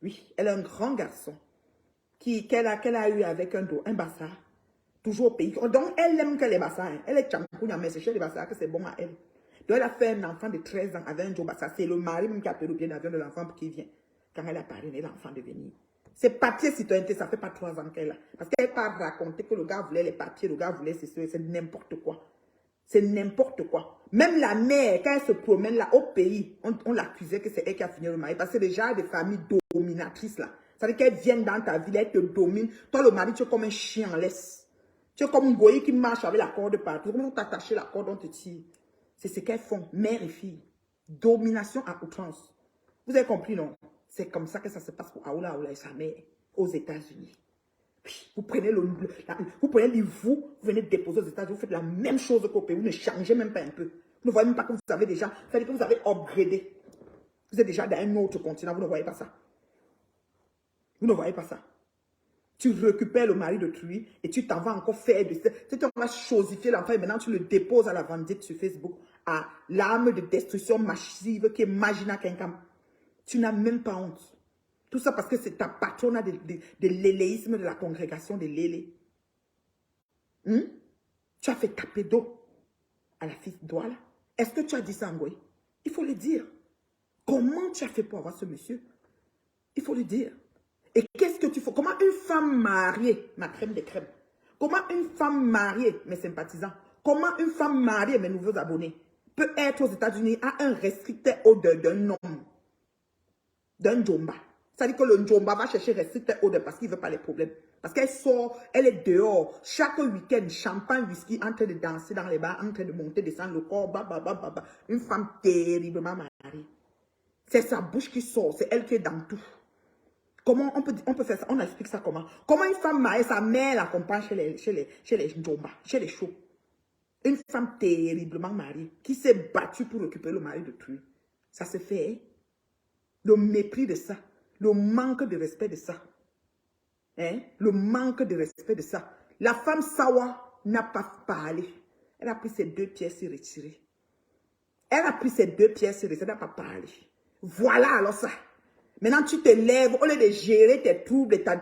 A: Oui, elle a un grand garçon qu'elle a eu avec un bassa. Toujours au pays. Donc, elle aime que les bassins. Elle est champounia, mais c'est chez les bassins que c'est bon à elle. Donc, elle a fait un enfant de 13 ans avec un jour bassa. C'est le mari même qui a payé le billet d'avion de l'enfant pour qu'il vienne. Quand elle a parrainé l'enfant de venir. C'est papier citoyenneté, ça fait pas 3 ans qu'elle a. Parce qu'elle n'a pas raconté que le gars voulait les papiers, le gars voulait c'est n'importe quoi. C'est n'importe quoi. Même la mère, quand elle se promène là au pays, on l'accusait que c'est elle qui a fini le mari. Parce que déjà des familles dominatrices là. Ça veut dire qu'elles viennent dans ta ville, elles te dominent. Toi, le mari, tu es comme un chien en laisse. Tu es comme un goyi qui marche avec la corde partout. Comment t'attacher la corde, on te tire. C'est ce qu'elles font, mère et fille. Domination à outrance. Vous avez compris, non? C'est comme ça que ça se passe pour Aoula Aoula et sa mère aux États-Unis. Vous prenez vous venez déposer aux États-Unis, vous faites la même chose qu'au pays, vous ne changez même pas un peu. Vous ne voyez même pas que vous avez déjà, c'est-à-dire que vous avez upgradé. Vous êtes déjà dans un autre continent, vous ne voyez pas ça. Vous ne voyez pas ça. Tu récupères le mari de Tui et tu t'en vas encore faire de ça. Tu vas chosifier l'enfant et maintenant tu le déposes à la vendette sur Facebook à l'arme de destruction massive qui est Magina Kenkam. Tu n'as même pas honte. Tout ça parce que c'est ta patronne de l'éléisme de la congrégation de l'élé. Tu as fait taper d'eau à la fille d'Ouala. Est-ce que tu as dit ça, Ngoï? Il faut le dire. Comment tu as fait pour avoir ce monsieur? Il faut le dire. Et qu'est-ce que tu fais? Comment une femme mariée, ma crème de crème, comment une femme mariée, mes sympathisants, comment une femme mariée, mes nouveaux abonnés, peut être aux États-Unis à un restricteur odeur d'un homme, d'un Njomba? C'est-à-dire que le Njomba va chercher restricteur odeur parce qu'il ne veut pas les problèmes. Parce qu'elle sort, elle est dehors, chaque week-end, champagne, whisky, en train de danser dans les bars, en train de monter, descendre le corps, une femme terriblement mariée. C'est sa bouche qui sort, c'est elle qui est dans tout. Comment on peut faire ça? On explique ça comment? Comment une femme mariée, sa mère l'accompagne chez les Njomba, chez les chauds. Une femme terriblement mariée qui s'est battue pour récupérer le mari de Tui. Ça se fait. Hein? Le mépris de ça. Le manque de respect de ça. Hein? Le manque de respect de ça. La femme Sawa n'a pas parlé. Elle a pris ses 2 pièces et retiré. Elle a pris ses 2 pièces et retiré. Elle n'a pas parlé. Voilà alors ça. Maintenant, tu te lèves, au lieu de gérer tes troubles, ta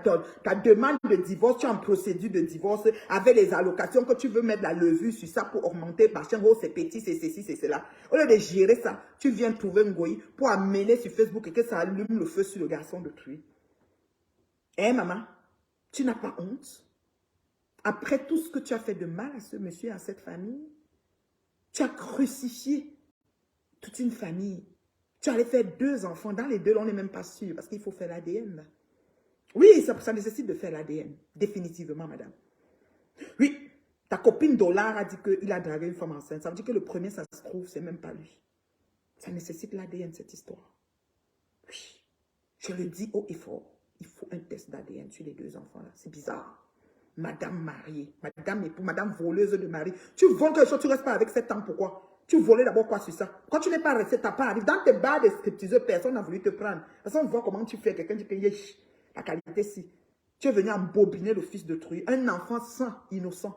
A: demande de divorce, tu es en procédure de divorce avec les allocations que tu veux mettre la levure sur ça pour augmenter, machin, oh, c'est petit, c'est ceci, c'est cela. Au lieu de gérer ça, tu viens trouver un goyi pour amener sur Facebook et que ça allume le feu sur le garçon de Tui. Hein, maman? Tu n'as pas honte? Après tout ce que tu as fait de mal à ce monsieur et à cette famille, tu as crucifié toute une famille. Tu allais faire 2 enfants. Dans les 2, on n'est même pas sûr parce qu'il faut faire l'ADN. Oui, ça nécessite de faire l'ADN. Définitivement, madame. Oui, ta copine Dollar a dit qu'il a dragué une femme enceinte. Ça veut dire que le premier, ça se trouve, c'est même pas lui. Ça nécessite l'ADN, cette histoire. Oui, je le dis haut et fort. Il faut un test d'ADN sur les 2 enfants-là. C'est bizarre. Madame mariée, madame époux, madame voleuse de mari. Tu voles quelque chose, tu ne restes pas avec 7 ans. Pourquoi? Tu volais d'abord quoi sur ça? Quand tu n'es pas resté, tu n'as pas arrivé. Dans tes bars de scriptiseurs, personne n'a voulu te prendre. Parce qu'on voit comment tu fais. Quelqu'un dit que la qualité si. Tu es venu embobiner le fils de Tui. Un enfant sain, innocent.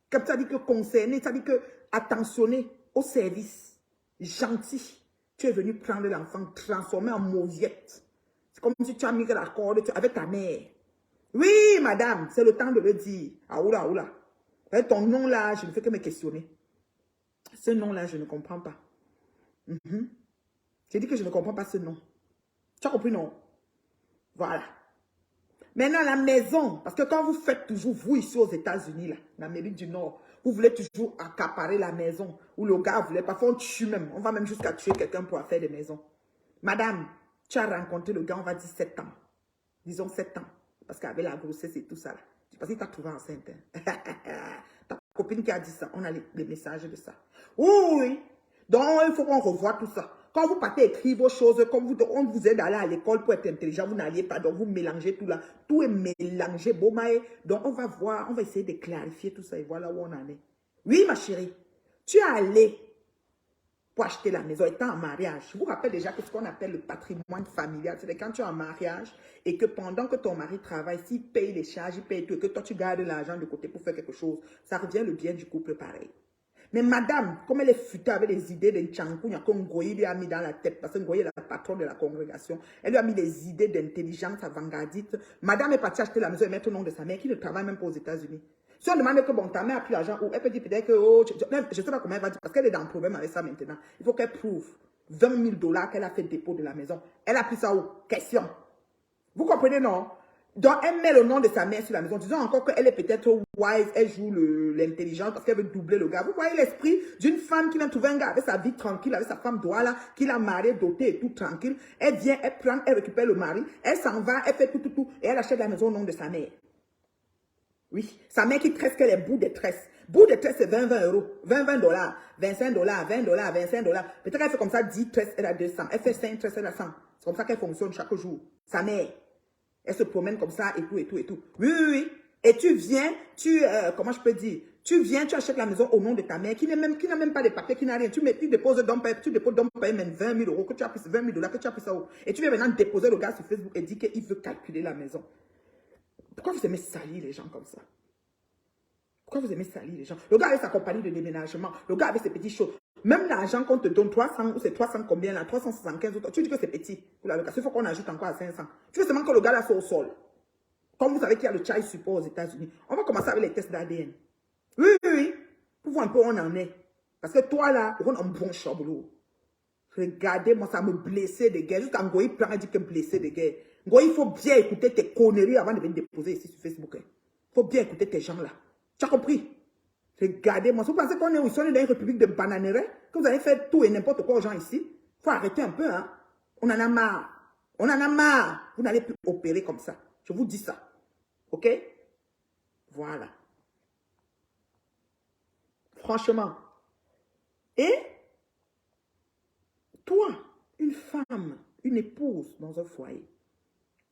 A: Comme ça dit que concerné, ça dit que attentionné, au service, gentil. Tu es venu prendre l'enfant, transformer en mauviette. C'est comme si tu as mis la corde avec ta mère. Oui, madame, c'est le temps de le dire. Ah, oula, oula. Avec ton nom là, je ne fais que me questionner. Ce nom-là, je ne comprends pas. J'ai dit que je ne comprends pas ce nom. Tu as compris, non? Voilà. Maintenant, la maison, parce que quand vous faites toujours, vous ici aux États-Unis, là, en Amérique du Nord, vous voulez toujours accaparer la maison, où le gars voulait, parfois on tue même, on va même jusqu'à tuer quelqu'un pour faire des maisons. Madame, tu as rencontré le gars, on va dire 7 ans. Disons 7 ans, parce qu'avec la grossesse et tout ça, là. Parce qu'il t'a trouvé enceinte. Hein. Ta copine qui a dit ça, on a les messages de ça. Oui, Donc, il faut qu'on revoie tout ça. Quand vous partez écrire vos choses, comme vous, on vous aide à aller à l'école pour être intelligent, vous n'alliez pas, donc vous mélangez tout là. Tout est mélangé, Bomae. Donc, on va voir, on va essayer de clarifier tout ça et voilà où on en est. Oui, ma chérie, tu es allée pour acheter la maison étant en mariage. Je vous rappelle déjà que ce qu'on appelle le patrimoine familial, c'est quand tu es en mariage et que pendant que ton mari travaille, s'il paye les charges, il paye tout et que toi tu gardes l'argent de côté pour faire quelque chose, ça revient le bien du couple pareil. Mais madame, comme elle est futée avec les idées de Nchankou, Ngoyi lui a mis dans la tête, parce que Ngoyi est la patronne de la congrégation, elle lui a mis des idées d'intelligence avant-gardiste. Madame est partie acheter la maison et mettre au nom de sa mère, qui ne travaille même pas aux États-Unis. Si on demande que bon, ta mère a pris l'argent, ou elle peut dire peut-être que, oh, je ne sais pas comment elle va dire, parce qu'elle est dans un problème avec ça maintenant. Il faut qu'elle prouve 20 000 $ qu'elle a fait dépôt de la maison. Elle a pris ça où? Question. Vous comprenez, non? Donc, elle met le nom de sa mère sur la maison. Disons encore qu'elle est peut-être wise, elle joue l'intelligence parce qu'elle veut doubler le gars. Vous voyez l'esprit d'une femme qui vient trouver un gars avec sa vie tranquille, avec sa femme droit là, qui l'a marié, doté et tout tranquille. Elle vient, elle prend, elle récupère le mari, elle s'en va, elle fait tout, et elle achète la maison au nom de sa mère. Oui, sa mère qui tresse qu'elle est bout de tresse. Bout de tresse, c'est 20 €, 20 $, 25 $, 20 $, 25 $. Peut-être qu'elle fait comme ça 10 tresses, elle a 200. Elle fait 5 tresses, elle a 100. C'est comme ça qu'elle fonctionne chaque jour. Sa mère. Elle se promène comme ça et tout. Oui. Et tu viens, comment je peux dire? Tu viens, tu achètes la maison au nom de ta mère qui n'a même pas de papier, qui n'a rien. Tu déposes dans même 20 000 €, que tu as pris 20 000 $, que tu as pris ça où? Et tu viens maintenant déposer le gars sur Facebook et dire qu'il veut calculer la maison. Pourquoi vous aimez salir les gens comme ça? Pourquoi vous aimez salir les gens? Le gars avec sa compagnie de déménagement, le gars avec ses petits choses. Même l'argent qu'on te donne, 300 ou c'est 300 combien là, 375 autres, tu dis que c'est petit pour la location, il faut qu'on ajoute encore à 500. Tu veux seulement que le gars là soit au sol. Comme vous savez qu'il y a le child support aux États-Unis. On va commencer avec les tests d'ADN. Oui. Pour voir un peu où on en est. Parce que toi là, on a un bon chaboulot. Regardez, moi ça me blessait de guerre. Jusqu'à Ngoyi prend et dit que blessé de guerre. Ngoyi, il faut bien écouter tes conneries avant de venir déposer ici sur Facebook. Il faut bien écouter tes gens là. Tu as compris? Regardez-moi. Vous pensez qu'on est où? On est dans une république de bananerais? Que vous allez faire tout et n'importe quoi aux gens ici? Il faut arrêter un peu, hein? On en a marre. On en a marre. Vous n'allez plus opérer comme ça. Je vous dis ça. OK? Voilà. Franchement. Et toi, une femme, une épouse dans un foyer,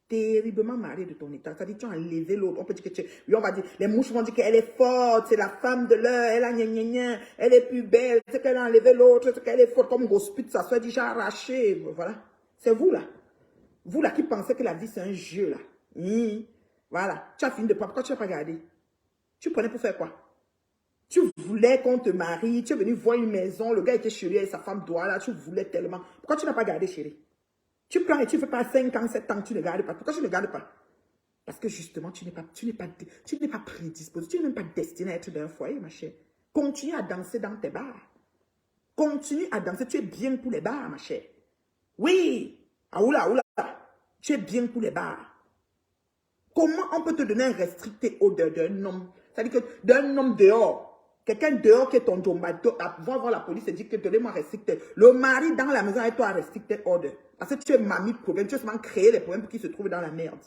A: terriblement mariée de ton état, ça dit tu as enlevé l'autre, on peut dire que oui, on va dire, les mouches vont dire qu'elle est forte, c'est la femme de l'heure, elle a gna, elle est plus belle, c'est qu'elle a enlevé l'autre, c'est qu'elle est forte, comme Gosput, ça soit déjà arraché, voilà. C'est vous là qui pensez que la vie c'est un jeu là. Voilà, tu as fini de prendre, pourquoi tu n'as pas gardé? Tu prenais pour faire quoi? Tu voulais qu'on te marie, tu es venu voir une maison, le gars était chez lui et sa femme doit là, tu voulais tellement. Pourquoi tu n'as pas gardé, chérie? Tu prends et tu ne fais pas 5 ans, 7 ans, tu ne gardes pas. Pourquoi tu ne gardes pas? Parce que justement, tu n'es pas prédisposé, tu n'es même pas destiné à être dans un foyer, ma chère. Continue à danser dans tes bars. Continue à danser, tu es bien pour les bars, ma chère. Oui, aoula, tu es bien pour les bars. Comment on peut te donner un restricté d'un homme? C'est-à-dire que d'un homme dehors, quelqu'un dehors qui est ton dombato, va voir la police et dit que donnez-moi restricté. Le mari dans la maison avec toi a restricté order. Parce que tu es mamie de problème, tu as seulement créé les problèmes pour qu'ils se trouvent dans la merde.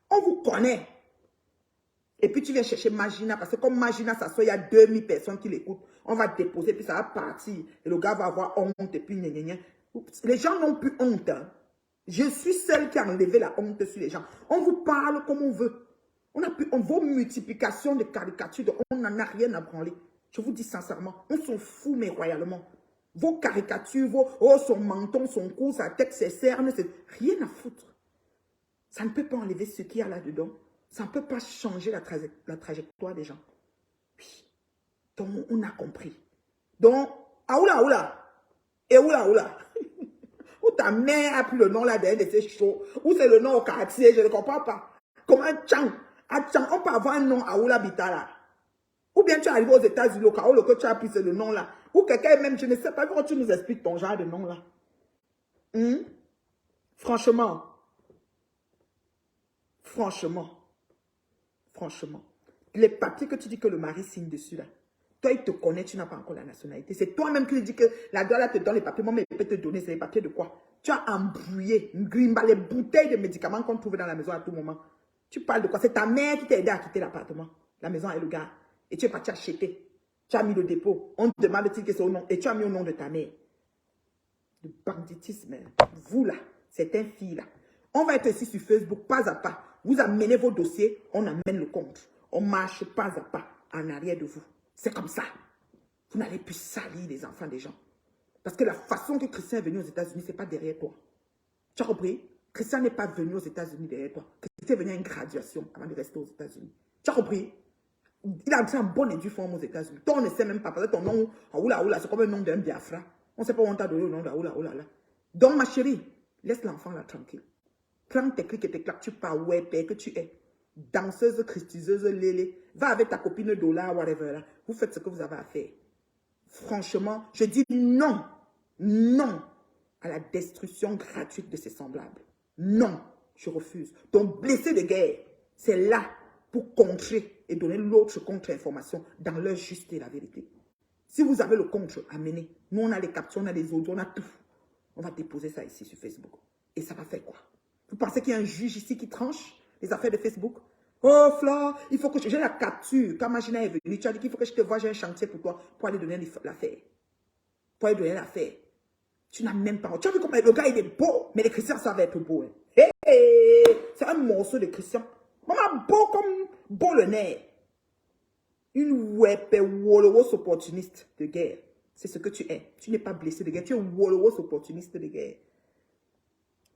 A: On vous connaît. Et puis tu viens chercher Magina, parce que comme Magina s'assoit, il y a 2000 personnes qui l'écoutent. On va déposer, puis ça va partir. Et le gars va avoir honte, et puis gna. Les gens n'ont plus honte. Hein. Je suis celle qui a enlevé la honte sur les gens. On vous parle comme on veut. Vos multiplications de caricatures, on n'en a rien à branler. Je vous dis sincèrement, on s'en fout, mais royalement. Vos caricatures, son menton, son cou, sa tête, ses cernes, c'est rien à foutre. Ça ne peut pas enlever ce qu'il y a là-dedans. Ça ne peut pas changer la trajectoire des gens. Oui. Donc, on a compris. Donc, oula. Et oula. Ou ta mère a pris le nom là derrière de ces shows. Ou c'est le nom au quartier, je ne comprends pas. Comme un Tchang. On peut avoir un nom à Oula Bitala. Ou bien tu es arrivé aux États-Unis, au cas où que tu as pris ce nom là. Ou quelqu'un même, je ne sais pas, quand tu nous expliques ton genre de nom là. Franchement. Les papiers que tu dis que le mari signe dessus là. Toi, il te connaît, tu n'as pas encore la nationalité. C'est toi-même qui lui dis que la doigt là te donne les papiers. Moi, mais il peut te donner, c'est les papiers de quoi? Tu as embrouillé, grimba, les bouteilles de médicaments qu'on trouvait dans la maison à tout moment. Tu parles de quoi? C'est ta mère qui t'a aidé à quitter l'appartement, la maison et le gars. Et tu es parti acheter. Tu as mis le dépôt. On te demande de que c'est au nom. Et tu as mis au nom de ta mère. de banditisme. Vous là, certaines filles là. On va être ici sur Facebook, pas à pas. Vous amenez vos dossiers, on amène le compte. On marche pas à pas en arrière de vous. C'est comme ça. Vous n'allez plus salir les enfants des gens. Parce que la façon que Christian est venu aux États-Unis, ce n'est pas derrière toi. Tu as compris? Christian n'est pas venu aux États-Unis derrière toi. Christian est venu à une graduation avant de rester aux États-Unis. Tu as compris? Il a entré en bonne éducation aux États-Unis. Toi, on ne sait même pas. Parce que ton nom, oula, c'est comme le nom d'un Biafra. On ne sait pas où on t'a donné le nom de oula. Donc, ma chérie, laisse l'enfant là tranquille. Prends tes clics et tes claques, tu pars, ouais, père, que tu es. Danseuse, christiseuse, lélé. Va avec ta copine Dola, whatever. Là. Vous faites ce que vous avez à faire. Franchement, je dis non. Non à la destruction gratuite de ses semblables. Non, je refuse. Donc, blessé de guerre, c'est là pour contrer et donner l'autre contre-information dans l'heure juste et la vérité. Si vous avez le contre, amenez. Nous, on a les captures, on a les audios, on a tout. On va déposer ça ici sur Facebook. Et ça va faire quoi? Vous pensez qu'il y a un juge ici qui tranche les affaires de Facebook? Oh, Flore, il faut que j'ai la capture. Quand Magina est venue, tu as dit qu'il faut que je te voie, j'ai un chantier pour toi, pour aller donner l'affaire. Pour aller donner l'affaire. Tu n'as même pas... Tu as vu comment le gars, il est beau, mais les chrétiens savent être beaux. Hein. Hey, c'est un morceau de chrétien. Maman, beau comme beau le nez. Une web woloros opportuniste de guerre. C'est ce que tu es. Tu n'es pas blessé de guerre. Tu es un woloros opportuniste de guerre.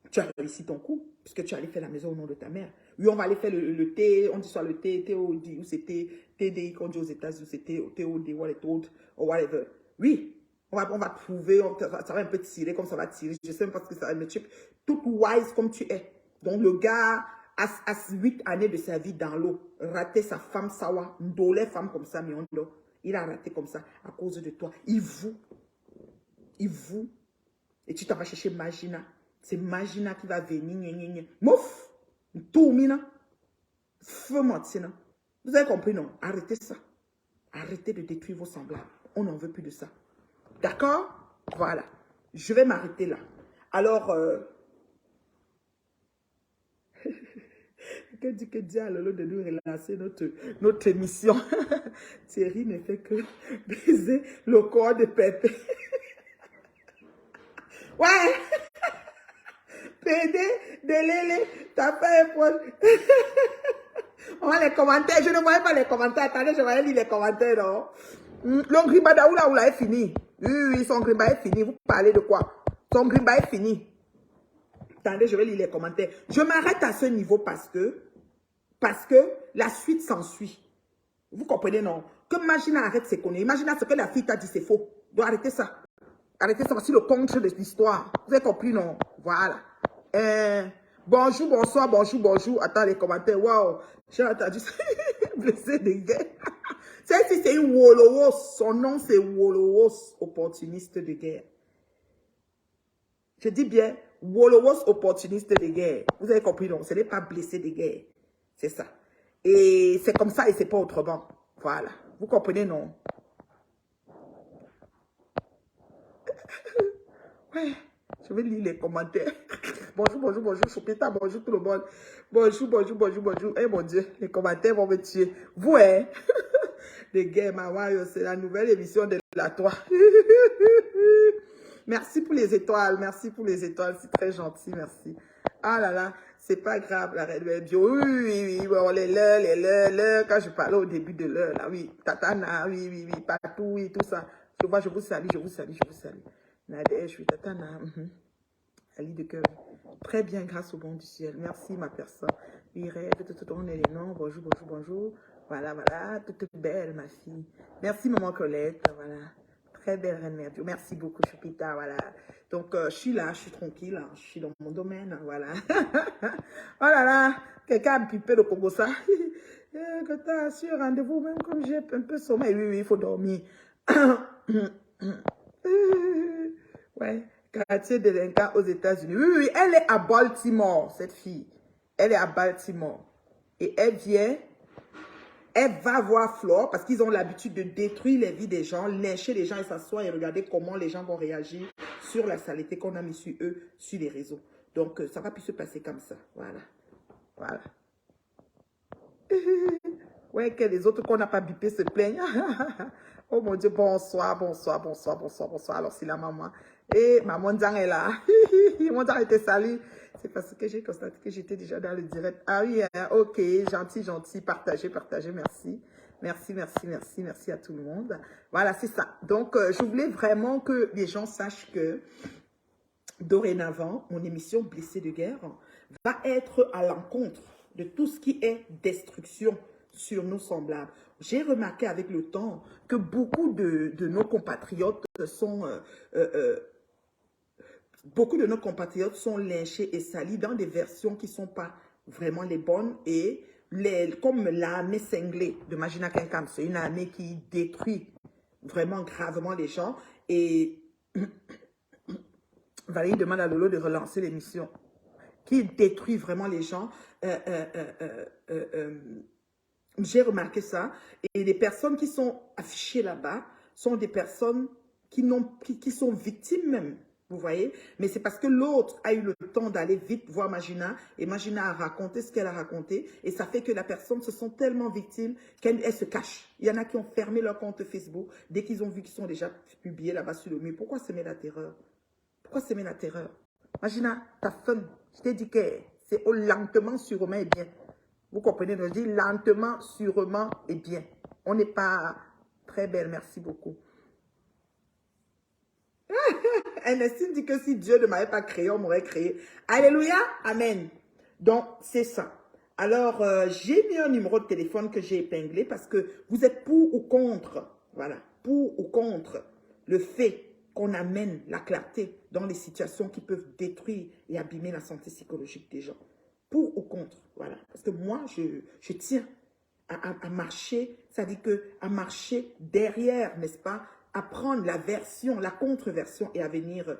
A: Tu as réussi ton coup, puisque tu allais faire la maison au nom de ta mère. Oui, on va aller faire le T, on dit soit le T, TOD, ou c'était TDI qu'on dit aux États-Unis, c'était TOD, whatever. Oui, on va trouver, ça va un peu tirer comme ça va tirer. Je sais même pas ce que ça va me tuer. Tout wise comme tu es. Donc le gars a 8 années de sa vie dans l'eau, raté sa femme Sawa, ndolé femme comme ça, mais il a raté comme ça à cause de toi. Il vous, et tu t'en vas chercher Magina. C'est Magina qui va venir. Mouf! Tout mina. Feu mentina. Vous avez compris, non? Arrêtez ça. Arrêtez de détruire vos semblables. On n'en veut plus de ça. D'accord? Voilà. Je vais m'arrêter là. Alors, que dit à Lolo de nous relancer notre émission? Thierry ne fait que baiser le corps de Pépé. Ouais! PD, Delele, t'as fait un poil. On va les commentaires. Je ne voyais pas les commentaires. Attendez, je vais lire les commentaires, non? Le Grimbada oula est fini. Oui, son Grimba est fini. Vous parlez de quoi? Son Grimba est fini. Attendez, je vais lire les commentaires. Je m'arrête à ce niveau parce que la suite s'ensuit. Vous comprenez, non? Que Magina arrête ses conneries. Imagine ce que la fille t'a dit, c'est faux. Donc arrêtez ça. Arrêtez ça. Voici le contre de l'histoire. Vous avez compris, non? Voilà. Bonjour, bonsoir, bonjour. Attends les commentaires. Waouh, j'ai entendu ça. Blessé de guerre. C'est une Woloros. Son nom, c'est Woloros, opportuniste de guerre. Je dis bien, Woloros, opportuniste de guerre. Vous avez compris, non? Ce n'est pas blessé de guerre. C'est ça. Et c'est comme ça et c'est pas autrement. Voilà. Vous comprenez, non? Ouais. Je vais lire les commentaires. Bonjour, Choupita, bonjour tout le monde. Bonjour. Eh mon Dieu, les commentaires vont me tuer. Vous, hein? Les guerres, c'est la nouvelle émission de la 3. Merci pour les étoiles, c'est très gentil, merci. Ah là là, c'est pas grave, la reine bio. Oui, bon, l'heure, quand je parlais au début de l'heure, là, oui, Tatana, oui, partout, oui, tout ça. Je vous salue. Nadège, oui, Tatana. Ali de cœur. Très bien, grâce au bon du ciel. Merci, ma personne. Oui, rêve, on est les noms. Bonjour. Voilà. Toute belle, ma fille. Merci, maman Colette. Voilà. Très belle reine mère Dieu. Merci beaucoup, Choupita. Voilà. Donc, je suis là, je suis tranquille. Hein, je suis dans mon domaine. Voilà. Oh là là. Quelqu'un a pipé le Congo, ça. Que t'as sur rendez-vous, même comme j'ai un peu sommeil. Oui, il faut dormir. Ouais. Quartier délinquant aux États-Unis. Oui, elle est à Baltimore, cette fille. Elle est à Baltimore. Et elle va voir Flore parce qu'ils ont l'habitude de détruire les vies des gens, lyncher les gens et s'asseoir et regarder comment les gens vont réagir sur la saleté qu'on a mis sur eux, sur les réseaux. Donc, ça va plus se passer comme ça. Voilà. Ouais, que les autres qu'on n'a pas bipé se plaignent. Oh mon Dieu, bonsoir, bonsoir, bonsoir, bonsoir, bonsoir. Alors, c'est la maman. Et maman Zang est là. Maman Zang était salue. C'est parce que j'ai constaté que j'étais déjà dans le direct. Ah oui, hein, ok, gentil, gentil. Partagez, partagez, merci. Merci, merci, merci, merci à tout le monde. Voilà, c'est ça. Donc, je voulais vraiment que les gens sachent que dorénavant, mon émission Blessé de guerre va être à l'encontre de tout ce qui est destruction sur nos semblables. J'ai remarqué avec le temps que beaucoup de nos compatriotes sont... beaucoup de nos compatriotes sont lynchés et salis dans des versions qui ne sont pas vraiment les bonnes et comme l'armée cinglée de Magina Kinkam, c'est une armée qui détruit vraiment gravement les gens et Valérie demande à Lolo de relancer l'émission qui détruit vraiment les gens. J'ai remarqué ça et les personnes qui sont affichées là-bas sont des personnes qui sont victimes même. Vous voyez? Mais c'est parce que l'autre a eu le temps d'aller vite voir Magina et Magina a raconté ce qu'elle a raconté et ça fait que la personne se sent tellement victime qu'elle se cache. Il y en a qui ont fermé leur compte Facebook dès qu'ils ont vu qu'ils sont déjà publiés là-bas sur le mur. Pourquoi semer la terreur? Pourquoi semer la terreur? Magina, t'as faim. Je t'ai dit que c'est lentement, sûrement et bien. Vous comprenez? Je dis lentement, sûrement et bien. On n'est pas très belle, merci beaucoup. Ernestine dit que si Dieu ne m'avait pas créé, on m'aurait créé. Alléluia, amen. Donc, c'est ça. Alors, j'ai mis un numéro de téléphone que j'ai épinglé parce que vous êtes pour ou contre, voilà, pour ou contre le fait qu'on amène la clarté dans les situations qui peuvent détruire et abîmer la santé psychologique des gens. Pour ou contre, voilà. Parce que moi, je tiens à marcher, ça dit que à marcher derrière, n'est-ce pas, à prendre la version, la contre-version et à venir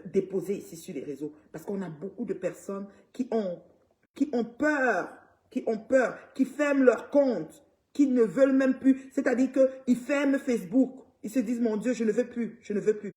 A: déposer ici sur les réseaux. Parce qu'on a beaucoup de personnes qui ont peur, qui ferment leur compte, qui ne veulent même plus. C'est-à-dire qu'ils ferment Facebook. Ils se disent, mon Dieu, je ne veux plus, je ne veux plus,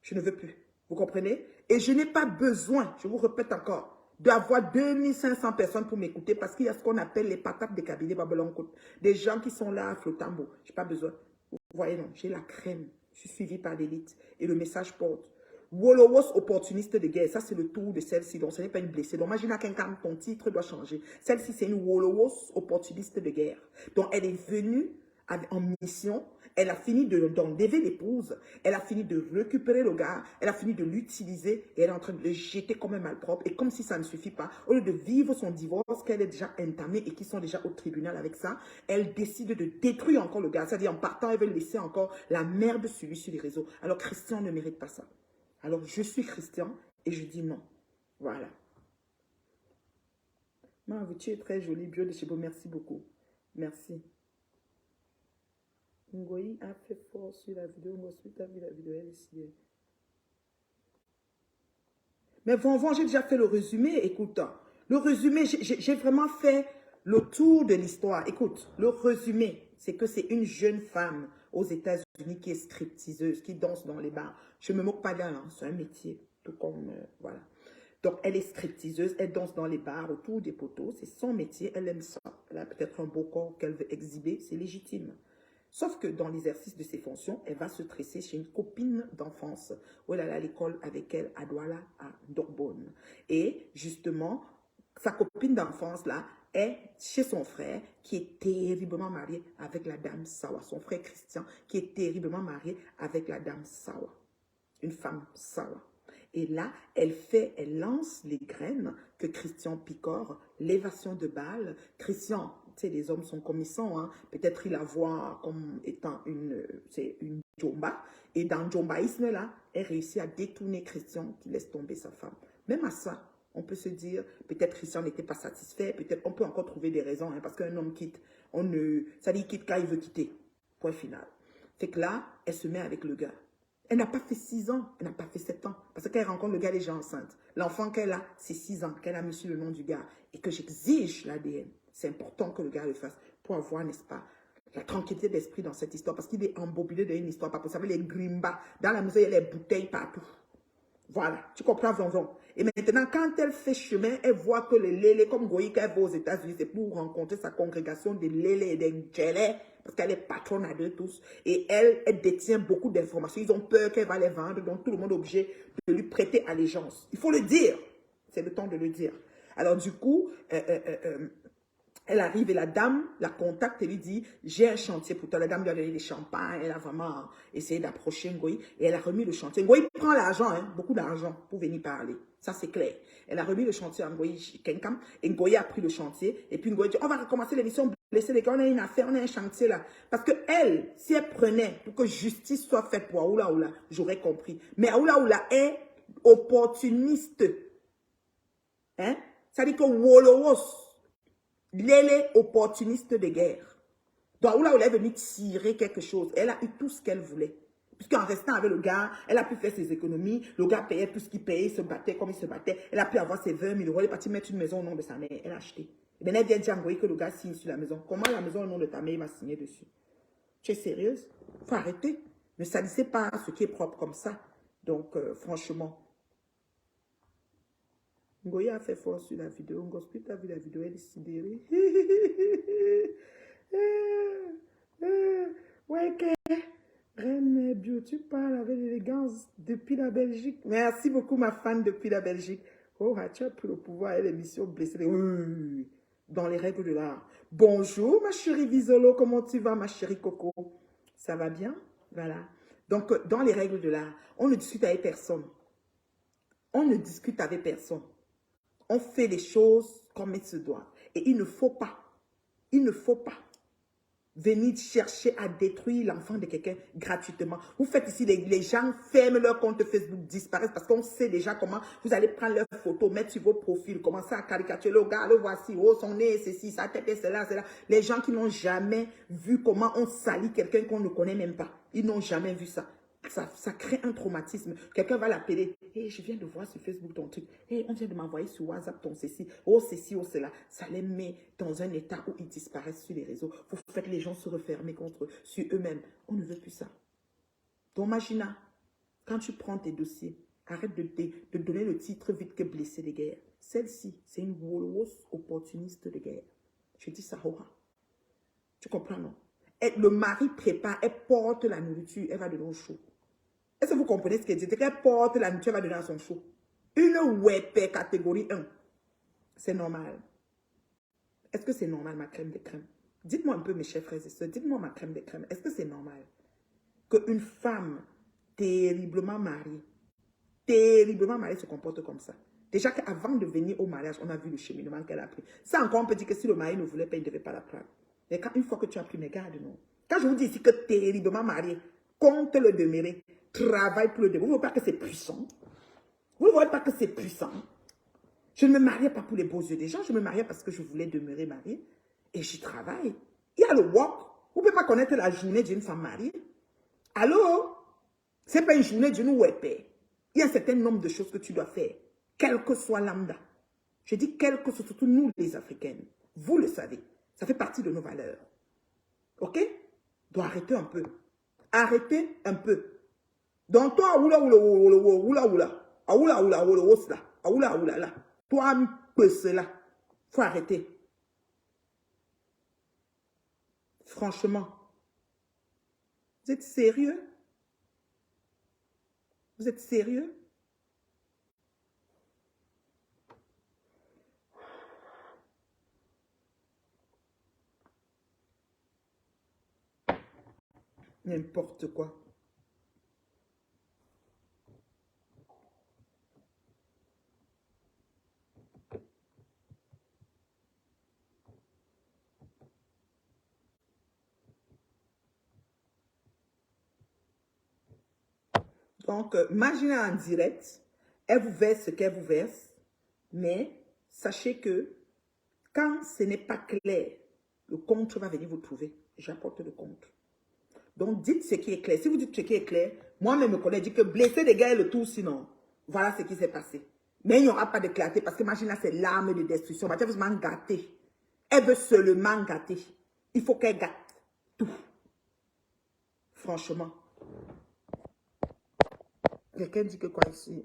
A: je ne veux plus. Vous comprenez? Et je n'ai pas besoin, je vous répète encore, d'avoir 2500 personnes pour m'écouter parce qu'il y a ce qu'on appelle les patates de cabinet Babylon Côte. Des gens qui sont là à flottambo. Je n'ai pas besoin. Vous voyez, non, j'ai la crème. Je suis suivi par l'élite. Et le message porte. Wolowos opportuniste de guerre. Ça, c'est le tour de celle-ci. Donc, ce n'est pas une blessée. Donc, imagine qu'un ton titre doit changer. Celle-ci, c'est une Wolowos opportuniste de guerre. Donc, elle est venue en mission. Elle a fini d'enlever l'épouse. Elle a fini de récupérer le gars. Elle a fini de l'utiliser. Et elle est en train de le jeter comme un malpropre. Et comme si ça ne suffit pas, au lieu de vivre son divorce qu'elle est déjà entamée et qui sont déjà au tribunal avec ça, elle décide de détruire encore le gars. C'est-à-dire en partant, elle veut laisser encore la merde sur lui sur les réseaux. Alors Christian ne mérite pas ça. Alors je suis Christian et je dis non. Voilà. Maman, tu es très jolie, bio de Chebo. Merci beaucoup. Merci. Ngoyi a fait fort sur la vidéo. Ensuite, tu as vu la vidéo, elle est ici. Mais Vonvon, j'ai déjà fait le résumé. Écoute, le résumé, j'ai vraiment fait le tour de l'histoire. Écoute, le résumé, c'est que c'est une jeune femme aux États-Unis qui est stripteaseuse, qui danse dans les bars. Je ne me moque pas d'elle, hein, c'est un métier, tout comme, voilà. Donc, elle est stripteaseuse, elle danse dans les bars, autour des poteaux, c'est son métier, elle aime ça. Elle a peut-être un beau corps qu'elle veut exhiber, c'est légitime. Sauf que dans l'exercice de ses fonctions, elle va se tresser chez une copine d'enfance où elle allait à l'école avec elle à Douala, à Dordogne. Et justement, sa copine d'enfance là est chez son frère qui est terriblement marié avec la dame Sawa. Son frère Christian qui est terriblement marié avec la dame Sawa. Une femme Sawa. Et là, elle lance les graines que Christian picore, l'évasion de balles. Christian, tu sais, les hommes sont comme ils sont, hein. Peut-être il la voit comme étant une Djomba. Et dans Djombaïsme, là, elle réussit à détourner Christian qui laisse tomber sa femme. Même à ça, on peut se dire, peut-être Christian n'était pas satisfait, peut-être on peut encore trouver des raisons, hein, parce qu'un homme quitte, ça dit quitte quand il veut quitter. Point final. Fait que là, elle se met avec le gars. Elle n'a pas fait 6 ans, elle n'a pas fait 7 ans. Parce qu'elle rencontre le gars déjà enceinte. L'enfant qu'elle a, c'est 6 ans, qu'elle a mis sur le nom du gars. Et que j'exige l'ADN. C'est important que le gars le fasse pour avoir, n'est-ce pas, la tranquillité d'esprit dans cette histoire. Parce qu'il est embobiné dans une histoire. Pas possible. Les grimbas. Dans la maison, il y a les bouteilles partout. Voilà. Tu comprends, Vonvon? Et maintenant, quand elle fait chemin, elle voit que les lélés, comme Goïka, elle va aux États-Unis, c'est pour rencontrer sa congrégation de lélés et d'Engélés. parce qu'elle est patronne à d'eux tous. Et elle détient beaucoup d'informations. Ils ont peur qu'elle va les vendre, donc tout le monde est obligé de lui prêter allégeance. Il faut le dire. C'est le temps de le dire. Alors du coup, elle arrive et la dame la contacte et lui dit, j'ai un chantier pour toi. La dame lui a donné des champagnes, elle a vraiment essayé d'approcher Ngoï et elle a remis le chantier. Ngoï prend l'argent, hein, beaucoup d'argent pour venir parler. Ça, c'est clair. Elle a remis le chantier à Ngoï Kenkam et Ngoï a pris le chantier. Et puis Ngoï dit, on va recommencer l'émission, blesser les gars, on a une affaire, on a un chantier là. Parce que elle, si elle prenait pour que justice soit faite pour Aoula Oula, j'aurais compris. Mais Aoula Oula est opportuniste. Hein? Ça dit que Wololos, l'elle opportuniste de guerre. Donc, Oula Oula est venue tirer quelque chose. Elle a eu tout ce qu'elle voulait. Puisqu'en restant avec le gars, elle a pu faire ses économies. Le gars payait tout ce qu'il payait, il se battait comme il se battait. Elle a pu avoir ses 20 000 euros. Elle est partie mettre une maison au nom de sa mère. Elle a acheté. Et bien, elle vient dire à Ngoï que le gars signe sur la maison. Comment la maison au nom de ta mère, il va signer dessus? Tu es sérieuse? Il faut arrêter. Ne salissez pas ce qui est propre comme ça. Donc, franchement. Ngoya a fait fort sur la vidéo. Ngospit a vu la vidéo, elle est sidérée. Ouais, que Reine Bio, tu parles avec élégance depuis la Belgique. Merci beaucoup, ma fan depuis la Belgique. Oh, tu as pris le pouvoir et l'émission blessée. Oui, dans les règles de l'art. Bonjour, ma chérie Visolo. Comment tu vas, ma chérie Coco? Ça va bien? Voilà. Donc, dans les règles de l'art, on ne discute avec personne. On ne discute avec personne. On fait les choses comme il se doit. Et il ne faut pas venir chercher à détruire l'enfant de quelqu'un gratuitement. Vous faites ici, les gens ferment leur compte Facebook, disparaissent parce qu'on sait déjà comment vous allez prendre leurs photos, mettre sur vos profils, commencer à caricaturer le gars, le voici, oh son nez, ceci, sa tête, cela, cela. Les gens qui n'ont jamais vu comment on salit quelqu'un qu'on ne connaît même pas, ils n'ont jamais vu ça. Ça crée un traumatisme. Quelqu'un va l'appeler. Hey, je viens de voir sur Facebook ton truc. Hey, on vient de m'envoyer sur WhatsApp ton ceci, oh cela. Ça les met dans un état où ils disparaissent sur les réseaux. Vous faites les gens se refermer sur eux-mêmes. On ne veut plus ça. Donc, Magina, quand tu prends tes dossiers, arrête de donner le titre vite que blessé de guerre. Celle-ci, c'est une Wollos opportuniste de guerre. Je dis ça, Hora. Tu comprends, non? Et le mari prépare, elle porte la nourriture, elle va donner au chaud. Est-ce que vous comprenez ce qu'elle dit? C'est qu'elle porte la nourriture, elle va donner à son chaud. Une webé catégorie 1. C'est normal. Est-ce que c'est normal, ma crème de crème? Dites-moi un peu, mes chers frères et sœurs, dites-moi ma crème de crème. Est-ce que c'est normal qu'une femme terriblement mariée se comporte comme ça? Déjà qu'avant de venir au mariage, on a vu le cheminement qu'elle a pris. Ça encore, on peut dire que si le mari ne voulait pas, il ne devait pas la prendre. Mais une fois que tu as pris, mais garde, non. Quand je vous dis ici que terriblement marié, compte le demeurer, travaille pour le demeurer. Vous ne voyez pas que c'est puissant? Vous ne voyez pas que c'est puissant? Je ne me mariais pas pour les beaux yeux des gens, je me mariais parce que je voulais demeurer mariée. Et j'y travaille. Il y a le walk. Vous ne pouvez pas connaître la journée d'une femme mariée. Allô? Ce n'est pas une journée d'une webé. Il y a un certain nombre de choses que tu dois faire, quel que soit lambda. Je dis quel que soit, surtout nous les Africaines. Vous le savez. Ça fait partie de nos valeurs. Ok? Donc arrêtez un peu. Arrêtez un peu. Donc toi, oula, oula, oula, oula, oula, oula, oula, oula, oula, oula, oula, là. Toi, un peu cela. Faut arrêter. Franchement. Vous êtes sérieux? Vous êtes sérieux? N'importe quoi. Donc, imaginez en direct, elle vous verse ce qu'elle vous verse, mais sachez que quand ce n'est pas clair, le contre va venir vous trouver. J'apporte le contre. Donc, dites ce qui est clair. Si vous dites ce qui est clair, moi-même me connais, je dis que blesser des gars est le tout, sinon, voilà ce qui s'est passé. Mais il n'y aura pas de clarté parce que imagine là, c'est l'arme de destruction. Elle veut seulement gâter. Elle veut seulement gâter. Il faut qu'elle gâte tout. Franchement. Quelqu'un dit que quoi ici?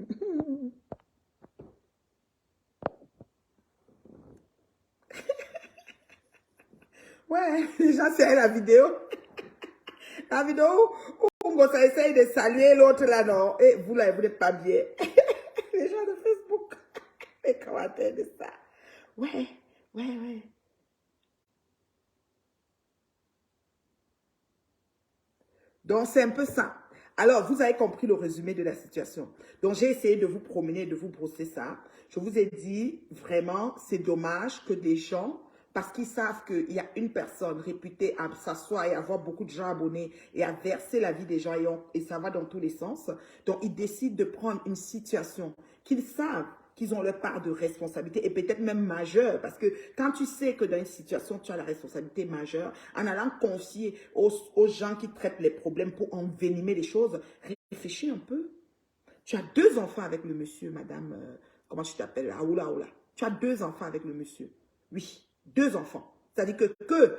A: Ouais, les gens, c'est la vidéo. La vidéo où on essaye de saluer l'autre là, non. Et vous là, vous n'êtes pas bien. Les gens de Facebook, les commentaires de ça. Ouais, ouais, ouais. Donc, c'est un peu ça. Alors, vous avez compris le résumé de la situation. Donc, j'ai essayé de vous promener, de vous brosser ça. Je vous ai dit, vraiment, c'est dommage que des gens, parce qu'ils savent qu'il y a une personne réputée à s'asseoir et avoir beaucoup de gens abonnés et à verser la vie des gens et ça va dans tous les sens. Donc, ils décident de prendre une situation qu'ils savent qu'ils ont leur part de responsabilité et peut-être même majeure. Parce que quand tu sais que dans une situation, tu as la responsabilité majeure, en allant confier aux gens qui traitent les problèmes pour envenimer les choses, réfléchis un peu. Tu as 2 enfants avec le monsieur, madame, comment tu t'appelles, Aoula Aoula. Tu as 2 enfants avec le monsieur. Oui, 2 enfants. C'est-à-dire que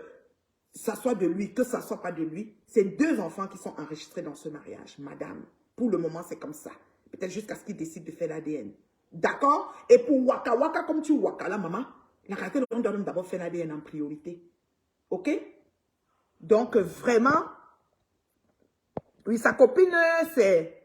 A: ça soit de lui, que ça soit pas de lui, c'est 2 enfants qui sont enregistrés dans ce mariage, madame. Pour le moment, c'est comme ça. Peut-être jusqu'à ce qu'il décide de faire l'ADN. D'accord? Et pour Waka Waka, comme tu Waka là, maman, la caractère, on doit d'abord faire l'ADN en priorité. Ok? Donc, vraiment, oui, sa copine, c'est...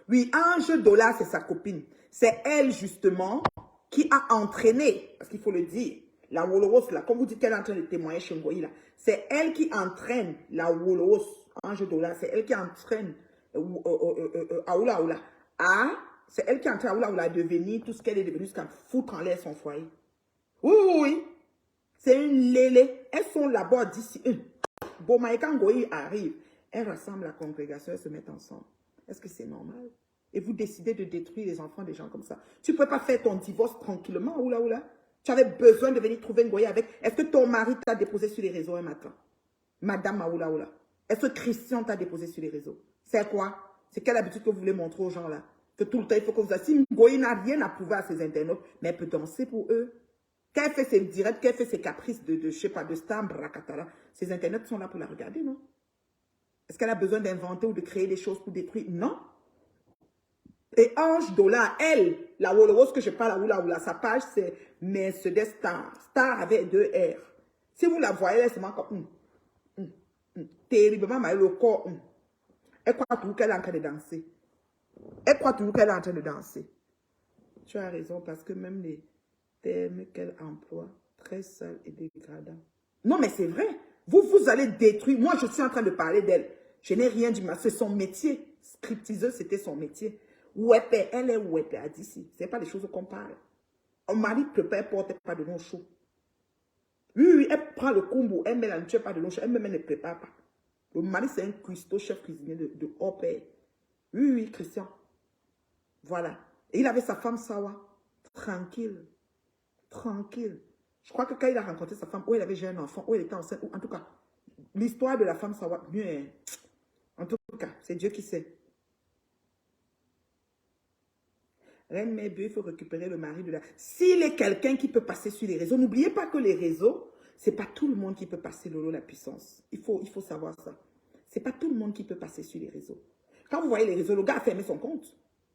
A: Oui, Ange Dollar, c'est sa copine. C'est elle, justement, qui a entraîné, parce qu'il faut le dire, la Woloros, là, comme vous dites qu'elle est en train de témoigner chez Ngoyi, là, c'est elle qui entraîne la Woloros, Ange Dollar, c'est elle qui entraîne Aoula Aoula. C'est elle qui entraîne Aoula Aoula à devenir tout ce qu'elle est devenue, jusqu'à foutre en l'air son foyer. Oui, oui, oui. C'est une lélé. Elles sont là-bas d'ici. Bon, mais quand Ngoyi arrive, elles rassemblent la congrégation, elles se mettent ensemble. Est-ce que c'est normal? Et vous décidez de détruire les enfants des gens comme ça. Tu ne peux pas faire ton divorce tranquillement, oula oula. Tu avais besoin de venir trouver Ngoyi avec. Est-ce que ton mari t'a déposé sur les réseaux un matin? Madame Aoula Oula. Est-ce que Christian t'a déposé sur les réseaux? C'est quoi? C'est quelle habitude que vous voulez montrer aux gens là? Que tout le temps, il faut que vous... Si Ngoyi n'a rien à prouver à ses internautes, mais elle peut danser pour eux. Quand elle fait ses directs, quand elle fait ses caprices de je sais pas, de star, bracatala, ses internautes sont là pour la regarder, non? Est-ce qu'elle a besoin d'inventer ou de créer des choses pour détruire? Non. Et Ange Dollar, elle, la Woloros que je parle, oula, sa page, c'est Mercedes Star. Star avec 2 R. Si vous la voyez, elle se manque comme... terriblement, mais le corps... Elle croit toujours qu'elle est en train de danser. Elle croit toujours qu'elle est en train de danser. Tu as raison, parce que même les termes qu'elle emploie, très sales et dégradants. Non, mais c'est vrai. Vous allez détruire. Moi, je suis en train de parler d'elle. Je n'ai rien dit, mais c'est son métier. Scriptiseuse, c'était son métier. Ouépé, elle est ouépé à d'ici. Ce n'est pas des choses qu'on parle. Un mari prépare, elle porte pas de l'eau chaud. Oui, elle prend le combo, elle met la nourriture, pas de l'eau chaude, elle ne prépare pas. Le mari, c'est un cuistot, chef cuisinier de haut père. Oui, Christian. Voilà. Et il avait sa femme Sawa. Tranquille. Tranquille. Je crois que quand il a rencontré sa femme, où il avait déjà un enfant, où il était enceinte, en tout cas, l'histoire de la femme Sawa, mieux. En tout cas, c'est Dieu qui sait. Reine Mère, il faut récupérer le mari de la... S'il est quelqu'un qui peut passer sur les réseaux, n'oubliez pas que les réseaux, ce n'est pas tout le monde qui peut passer Lolo la puissance. Il faut savoir ça. Ce n'est pas tout le monde qui peut passer sur les réseaux. Quand vous voyez les réseaux, le gars a fermé son compte.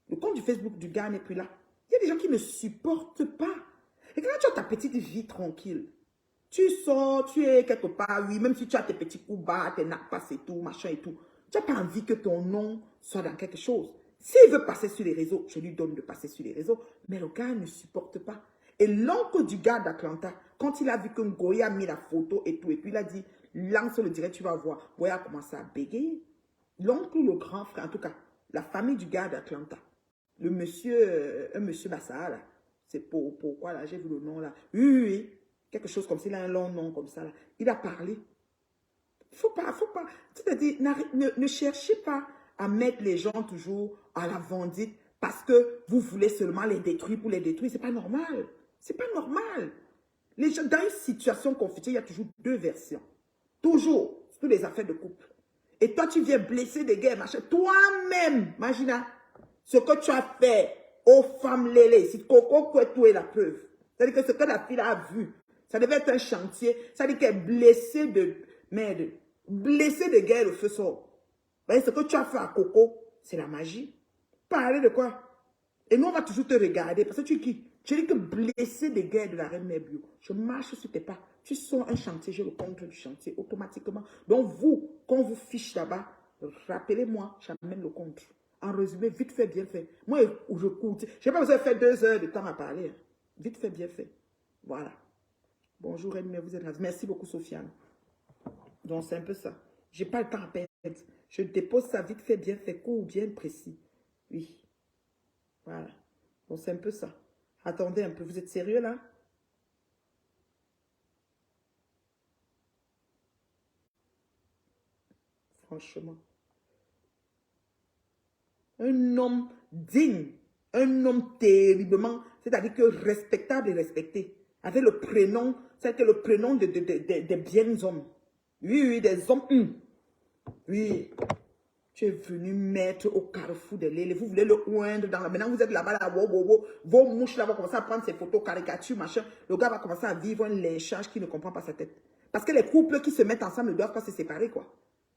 A: Le compte du Facebook du gars n'est plus là. Il y a des gens qui ne supportent pas. Et quand tu as ta petite vie tranquille, tu sors, tu es quelque part, oui, même si tu as tes petits coups bas, tes nappes et tout, machin et tout, tu n'as pas envie que ton nom soit dans quelque chose. S'il veut passer sur les réseaux, je lui donne de passer sur les réseaux, mais le gars ne supporte pas. Et l'oncle du gars d'Atlanta, quand il a vu que Ngoyi a mis la photo et tout, et puis il a dit, lance le direct, tu vas voir. Ngoyi a commencé à bégayer. L'oncle ou le grand frère, en tout cas, la famille du gars d'Atlanta, le monsieur, un monsieur Bassa, là, c'est pourquoi là, j'ai vu le nom là. Oui, quelque chose comme ça, il a un long nom comme ça là. Il a parlé. Faut pas. C'est-à-dire, ne cherchez pas à mettre les gens toujours à la vendite parce que vous voulez seulement les détruire pour les détruire. C'est pas normal. C'est pas normal. Les gens, dans une situation conflictuelle, il y a toujours 2 versions. Toujours. Surtout les affaires de couple. Et toi, tu viens blesser des gars, machin. Toi-même, imagine ce que tu as fait aux femmes lélées. Si Coco Kouetou est la preuve. C'est-à-dire que ce que la fille a vu, ça devait être un chantier. C'est-à-dire qu'elle est blessée de merde. Blessée de guerre, le feu sort. Vous voyez, ce que tu as fait à Coco, c'est la magie. Parler de quoi? Et nous, on va toujours te regarder. Parce que tu es qui? Je dis que blessé de guerre de la reine Mère Bio. Je marche sur tes pas. Tu sors un chantier, j'ai le compte du chantier automatiquement. Donc vous, quand vous fiche là-bas, rappelez-moi, j'amène le compte. En résumé, vite fait, bien fait. Moi, je cours. Je n'ai pas besoin de faire 2 heures de temps à parler. Hein. Vite fait, bien fait. Voilà. Bonjour, Edmé, vous êtes là. Merci beaucoup, Sofiane. Donc, c'est un peu ça. Je n'ai pas le temps à perdre. Je dépose ça vite fait, bien fait, court, bien précis. Oui. Voilà. Donc, c'est un peu ça. Attendez un peu. Vous êtes sérieux, là? Franchement. Un homme digne. Un homme terriblement, c'est-à-dire que respectable et respecté. Avec le prénom, c'est que le prénom des bien hommes. Oui, oui, des hommes. Oui. Tu es venu mettre au carrefour de l'île. Vous voulez le oindre dans la... Maintenant, vous êtes là-bas, là, vos mouches là vont commencer à prendre ses photos, caricatures, machin. Le gars va commencer à vivre un léchage qui ne comprend pas sa tête. Parce que les couples qui se mettent ensemble ne doivent pas se séparer, quoi.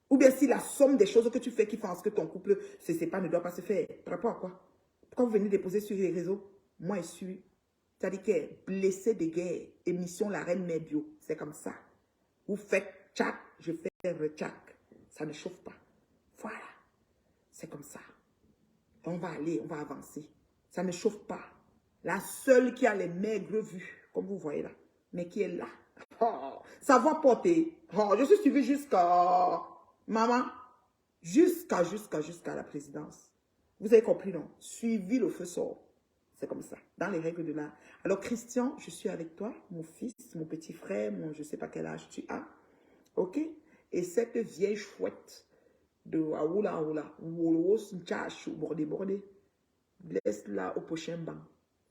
A: Ou bien si la somme des choses que tu fais qui font en sorte que ton couple se sépare ne doit pas se faire. Par rapport à quoi? Pourquoi vous venez déposer sur les réseaux? Moi, je suis... C'est-à-dire que blessé de guerre, émission La Reine Mère Bio. C'est comme ça. Vous faites tchac, je fais retchac. Ça ne chauffe pas. Voilà. C'est comme ça. On va aller, on va avancer. Ça ne chauffe pas. La seule qui a les maigres vues, comme vous voyez là, mais qui est là. Oh, ça va porter. Oh, je suis suivie jusqu'à... Maman, jusqu'à la présidence. Vous avez compris, non? Suivi, le feu sort. C'est comme ça, dans les règles de l'art. Alors, Christian, je suis avec toi, mon fils, mon petit frère, mon je ne sais pas quel âge tu as. OK? Et cette vieille chouette de Aoula Aoula, Wolos Nchachu, bordé, laisse-la au prochain banc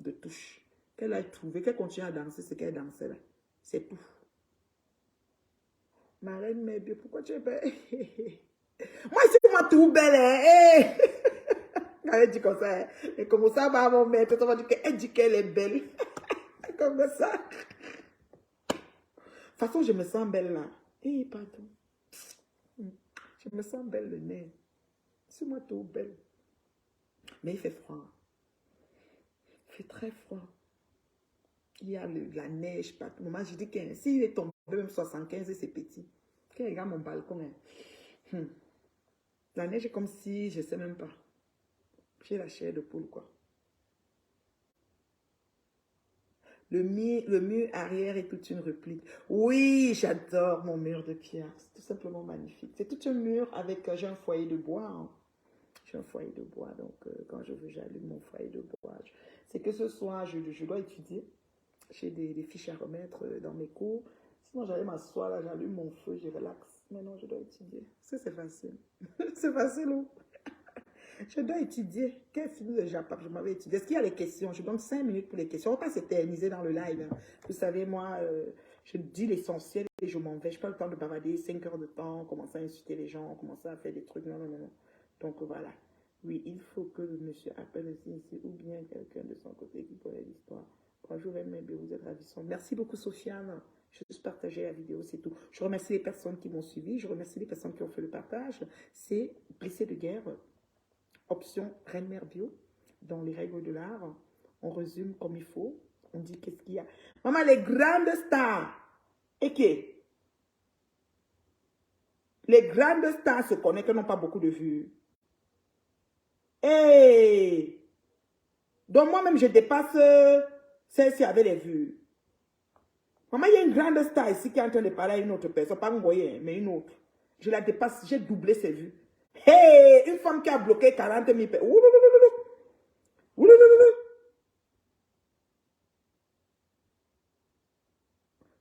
A: de touche. Qu'elle aille trouver, qu'elle continue à danser ce qu'elle dansait là. C'est tout. Ma reine, mais bien, pourquoi tu es belle? Moi, c'est moi tout belle. Hein? Elle dit comme ça. Et comme ça va mon maître, on va dire qu'elle dit qu'elle est belle. Comme ça. De toute façon, je me sens belle là. Eh, pardon. Je me sens belle le nez. C'est moi tout belle. Mais il fait froid. Il fait très froid. Il y a la neige partout. Maman, je dis que s'il est tombé même 75, c'est petit. Quand il regarde mon balcon, hein. La neige est comme si, je ne sais même pas. J'ai la chair de poule, quoi. Le mur arrière est toute une réplique. Oui, j'adore mon mur de pierre. C'est tout simplement magnifique. C'est tout un mur avec... j'ai un foyer de bois. Hein. J'ai un foyer de bois. Donc, quand je veux, j'allume mon foyer de bois. C'est que ce soir, je dois étudier. J'ai des fiches à remettre dans mes cours. Sinon, j'allais m'asseoir là, j'allume mon feu, je relaxe. Mais non, je dois étudier. C'est facile. C'est facile, ou? Je dois étudier. Quel film de Japap je m'avais étudié? Est-ce qu'il y a les questions? Je donne 5 minutes pour les questions. On ne va pas s'éterniser dans le live. Hein. Vous savez, moi, je dis l'essentiel et je m'en vais. Je n'ai pas le temps de bavader 5 heures de temps, commencer à insulter les gens, commencer à faire des trucs. Non, non, non, non. Donc, voilà. Oui, il faut que le monsieur appelle aussi ici ou bien quelqu'un de son côté qui connaît l'histoire. Bonjour, MMB, vous êtes ravissant. Merci beaucoup, Sofiane. Je juste partagé la vidéo, c'est tout. Je remercie les personnes qui m'ont suivi. Je remercie les personnes qui ont fait le partage. C'est blessé de guerre. Option Reine Mère Bio, dans les règles de l'art, on résume comme il faut, on dit qu'est-ce qu'il y a. Maman, les grandes stars, et que les grandes stars se connectent, n'ont pas beaucoup de vues. Et donc moi-même, je dépasse celle-ci avec les vues. Maman, il y a une grande star ici qui est en train de parler à une autre personne, pas une voyez, mais une autre. Je la dépasse, j'ai doublé ses vues. Hey, une femme qui a bloqué 40 000 personnes.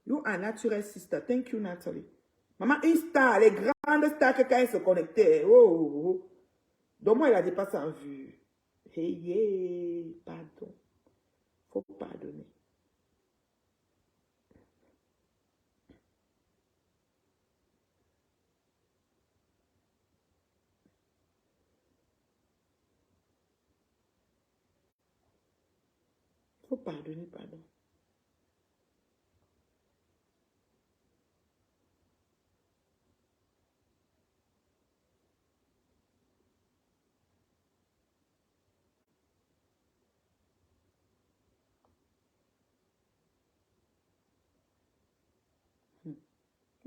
A: You are natural sister. Thank you, Natalie. Maman, une star, les grandes stars que quand elles se connectaient. Oh, oh, oh. Donc moi, elle a dépassé en vue. Hey, hey, pardon. Faut pardonner. Faut pardonner, pardon.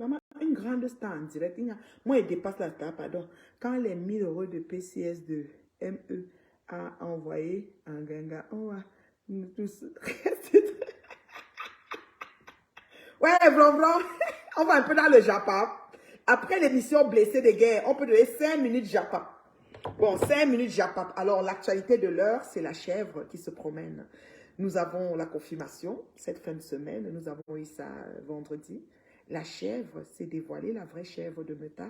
A: Maman, une grande star en direct. Moi, il dépasse la star, pardon. Quand les 1000 euros de PCS de ME a envoyé un ganga, on va nous tous rester. Ouais, blanc, blanc. On va un peu dans le Japon. Après l'émission Blessé de guerre, on peut donner 5 minutes Japon. Bon, 5 minutes Japon. Alors, l'actualité de l'heure, c'est la chèvre qui se promène. Nous avons la confirmation cette fin de semaine. Nous avons eu ça vendredi. La chèvre s'est dévoilée, la vraie chèvre de Meta.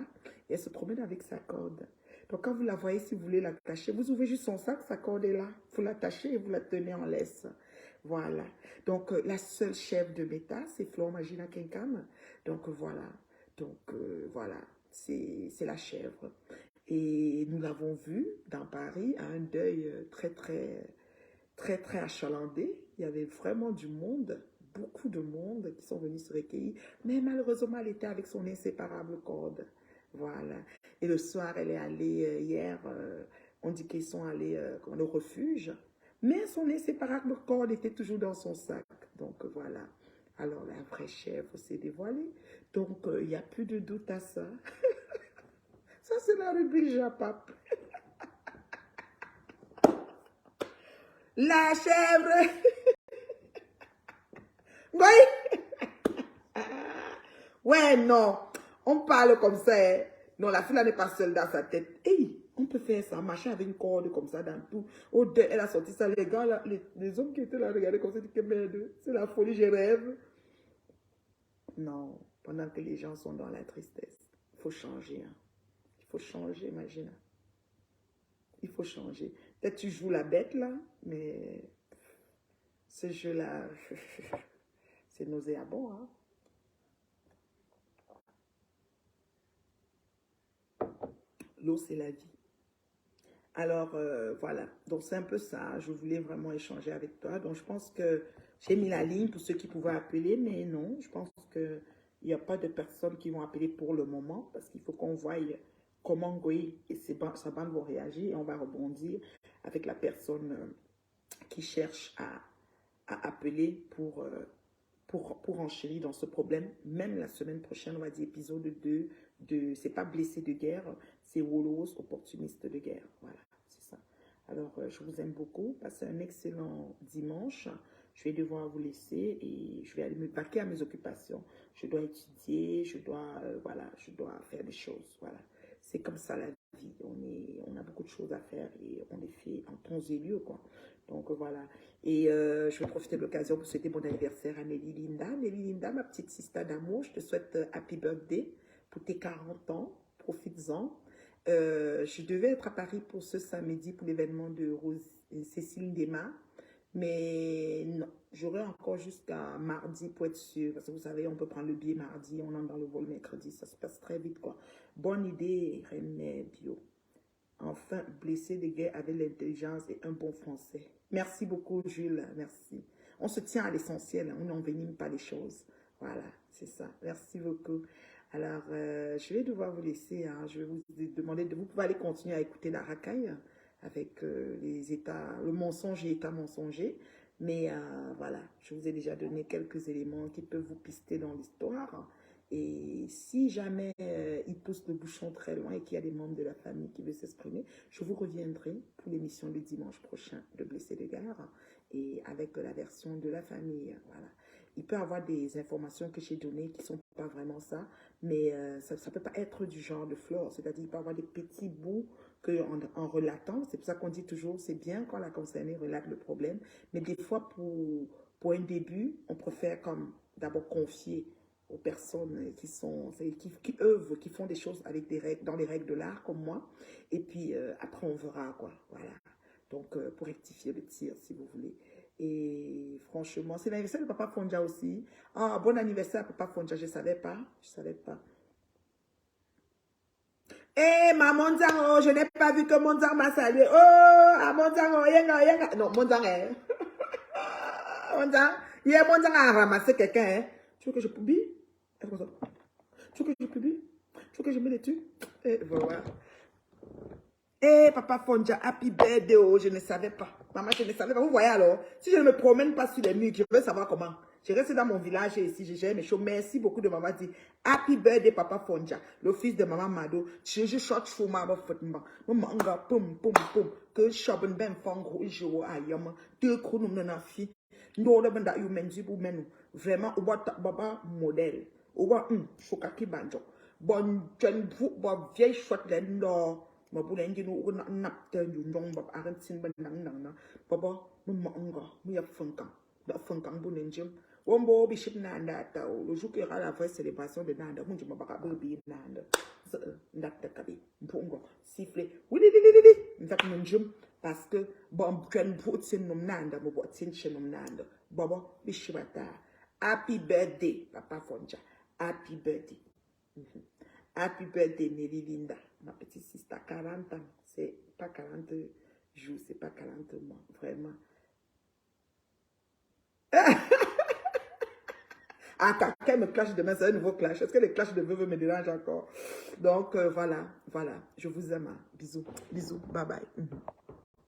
A: Et elle se promène avec sa corde. Donc, quand vous la voyez, si vous voulez l'attacher, vous ouvrez juste son sac, sa corde est là. Vous l'attachez et vous la tenez en laisse. Voilà. Donc, la seule chèvre de Meta, c'est Flor Magina Kenkam. Donc, voilà. Donc, voilà. C'est la chèvre. Et nous l'avons vu dans Paris à un deuil très achalandé. Il y avait vraiment du monde, beaucoup de monde qui sont venus se recueillir. Mais malheureusement, elle était avec son inséparable corde. Voilà. Et le soir, elle est allée hier, on dit qu'ils sont allés au refuge. Mais son inséparable corde était toujours dans son sac. Donc voilà. Alors la vraie chèvre s'est dévoilée. Donc il n'y a plus de doute à ça. Ça, c'est la rubrique Japap. La chèvre. Oui. Ouais, non. On parle comme ça. Hein. Non, la fille, là n'est pas seule dans sa tête. Hey, on peut faire ça, marcher avec une corde comme ça dans tout. Oh, elle a sorti ça. Les gars, là, les hommes qui étaient là, regardaient comme ça, ils disaient, merde, c'est la folie, je rêve. Non, pendant que les gens sont dans la tristesse, il faut changer. Hein. Il faut changer, imagine. Il faut changer. Peut-être tu joues la bête là, mais ce jeu-là, c'est nauséabond. Hein? L'eau, c'est la vie. Alors, voilà. Donc, c'est un peu ça. Je voulais vraiment échanger avec toi. Donc, je pense que j'ai mis la ligne pour ceux qui pouvaient appeler, mais non, je pense qu'il n'y a pas de personnes qui vont appeler pour le moment parce qu'il faut qu'on voie comment Goï et sa bande vont réagir et on va rebondir avec la personne qui cherche à appeler pour enchérir dans ce problème. Même la semaine prochaine, on va dire épisode 2 de c'est pas blessé de guerre, c'est Wolos, opportuniste de guerre. Voilà, c'est ça. Alors, je vous aime beaucoup. Passez un excellent dimanche. Je vais devoir vous laisser et je vais aller me vaquer à mes occupations. Je dois étudier, voilà, je dois faire des choses. Voilà. C'est comme ça la vie. On a beaucoup de choses à faire et on les fait en temps et lieu, quoi. Donc, voilà. Et je vais profiter de l'occasion pour souhaiter bon anniversaire à Nelly Linda. Nelly Linda, ma petite sister d'amour, je te souhaite happy birthday pour tes 40 ans. Profites-en. Je devais être à Paris pour ce samedi pour l'événement de Cécile Desmar. Mais non, j'aurai encore jusqu'à mardi pour être sûr. Parce que vous savez, on peut prendre le billet mardi, on entre dans le vol mercredi. Ça se passe très vite, quoi. Bonne idée, René Bio. Enfin, blessé de guerre avec l'intelligence et un bon français. Merci beaucoup, Jules. Merci. On se tient à l'essentiel. On n'envenime pas les choses. Voilà, c'est ça. Merci beaucoup. Alors, je vais devoir vous laisser. Hein. Je vais vous demander de vous pouvez aller continuer à écouter la racaille avec les états, le mensonge et état mensonger. Mais voilà, je vous ai déjà donné quelques éléments qui peuvent vous pister dans l'histoire. Et si jamais il pousse le bouchon très loin et qu'il y a des membres de la famille qui veulent s'exprimer, je vous reviendrai pour l'émission du dimanche prochain de Blessé de guerre et avec la version de la famille. Voilà. Il peut y avoir des informations que j'ai données qui ne sont pas vraiment ça, mais ça ne peut pas être du genre de Flore. C'est-à-dire qu'il peut y avoir des petits bouts en relatant. C'est pour ça qu'on dit toujours, c'est bien quand la concernée relate le problème, mais des fois, pour un début, on préfère comme d'abord confier aux personnes qui œuvrent, qui font des choses avec des règles, dans les règles de l'art comme moi. Et puis après, on verra quoi. Voilà. Donc, pour rectifier le tir, si vous voulez. Et franchement, c'est l'anniversaire de Papa Fonja aussi. Ah, bon anniversaire Papa Fonja, je ne savais pas. Je ne savais pas. Eh, ma Monzango, je n'ai pas vu que Monzang m'a salué. Oh, à Monzango, yenga, yenga. Non, Monzang, hein. Monzang, hier, Monzang a ramassé quelqu'un, hein. Tu veux que je publie? Tu veux que je publie? Tu veux que je mette les trucs? Et voilà. Eh, Papa Fonja, happy birthday, oh, je ne savais pas. Maman, je ne savais pas. Vous voyez alors, si je ne me promène pas sur les murs, je veux savoir comment. J'ai resté dans mon village et ici, j'ai géré mes choses. Merci beaucoup de m'avoir dit Happy birthday, Papa Fonja, le fils de Maman Mado. Je short chou ma ba footma. Maman nga pum pum pum. Que chaben ben fang rouge ayama. Deux chronos na fi. Ndora benda yu menzi bu menu. Vraiment, ouwa baba modèle. Ouwa chokaki banjo. Bon, jen vous, bon, vieille chouette l'en. Ma boule ndi no na napte yu ndong bab arentin ben nang. Baba, maman nga, mi yap funkang. Da funkang bu nenjem. Wombo bishop nanda ta le jour qu'il y aura la vraie célébration de Nanda, mon Dieu m'a pas baby Nanda. Ndakta kabi, mbongo, siffler. Oui, ndak nenjem parce que bon ken botsin nom Nanda, mo botsin chenom Nanda. Baba bishibata. Happy birthday, Papa Fonja. Happy birthday. Happy birthday, Nelly Linda. Ma petite sister, 40 ans. C'est pas 40 jours, c'est pas 40 mois. Vraiment. Ah, quelqu'un me clash demain, c'est un nouveau clash. Est-ce que les clashs de veuve me dérangent encore? Donc, voilà. Je vous aime. Bisous. Bisous. Bye bye.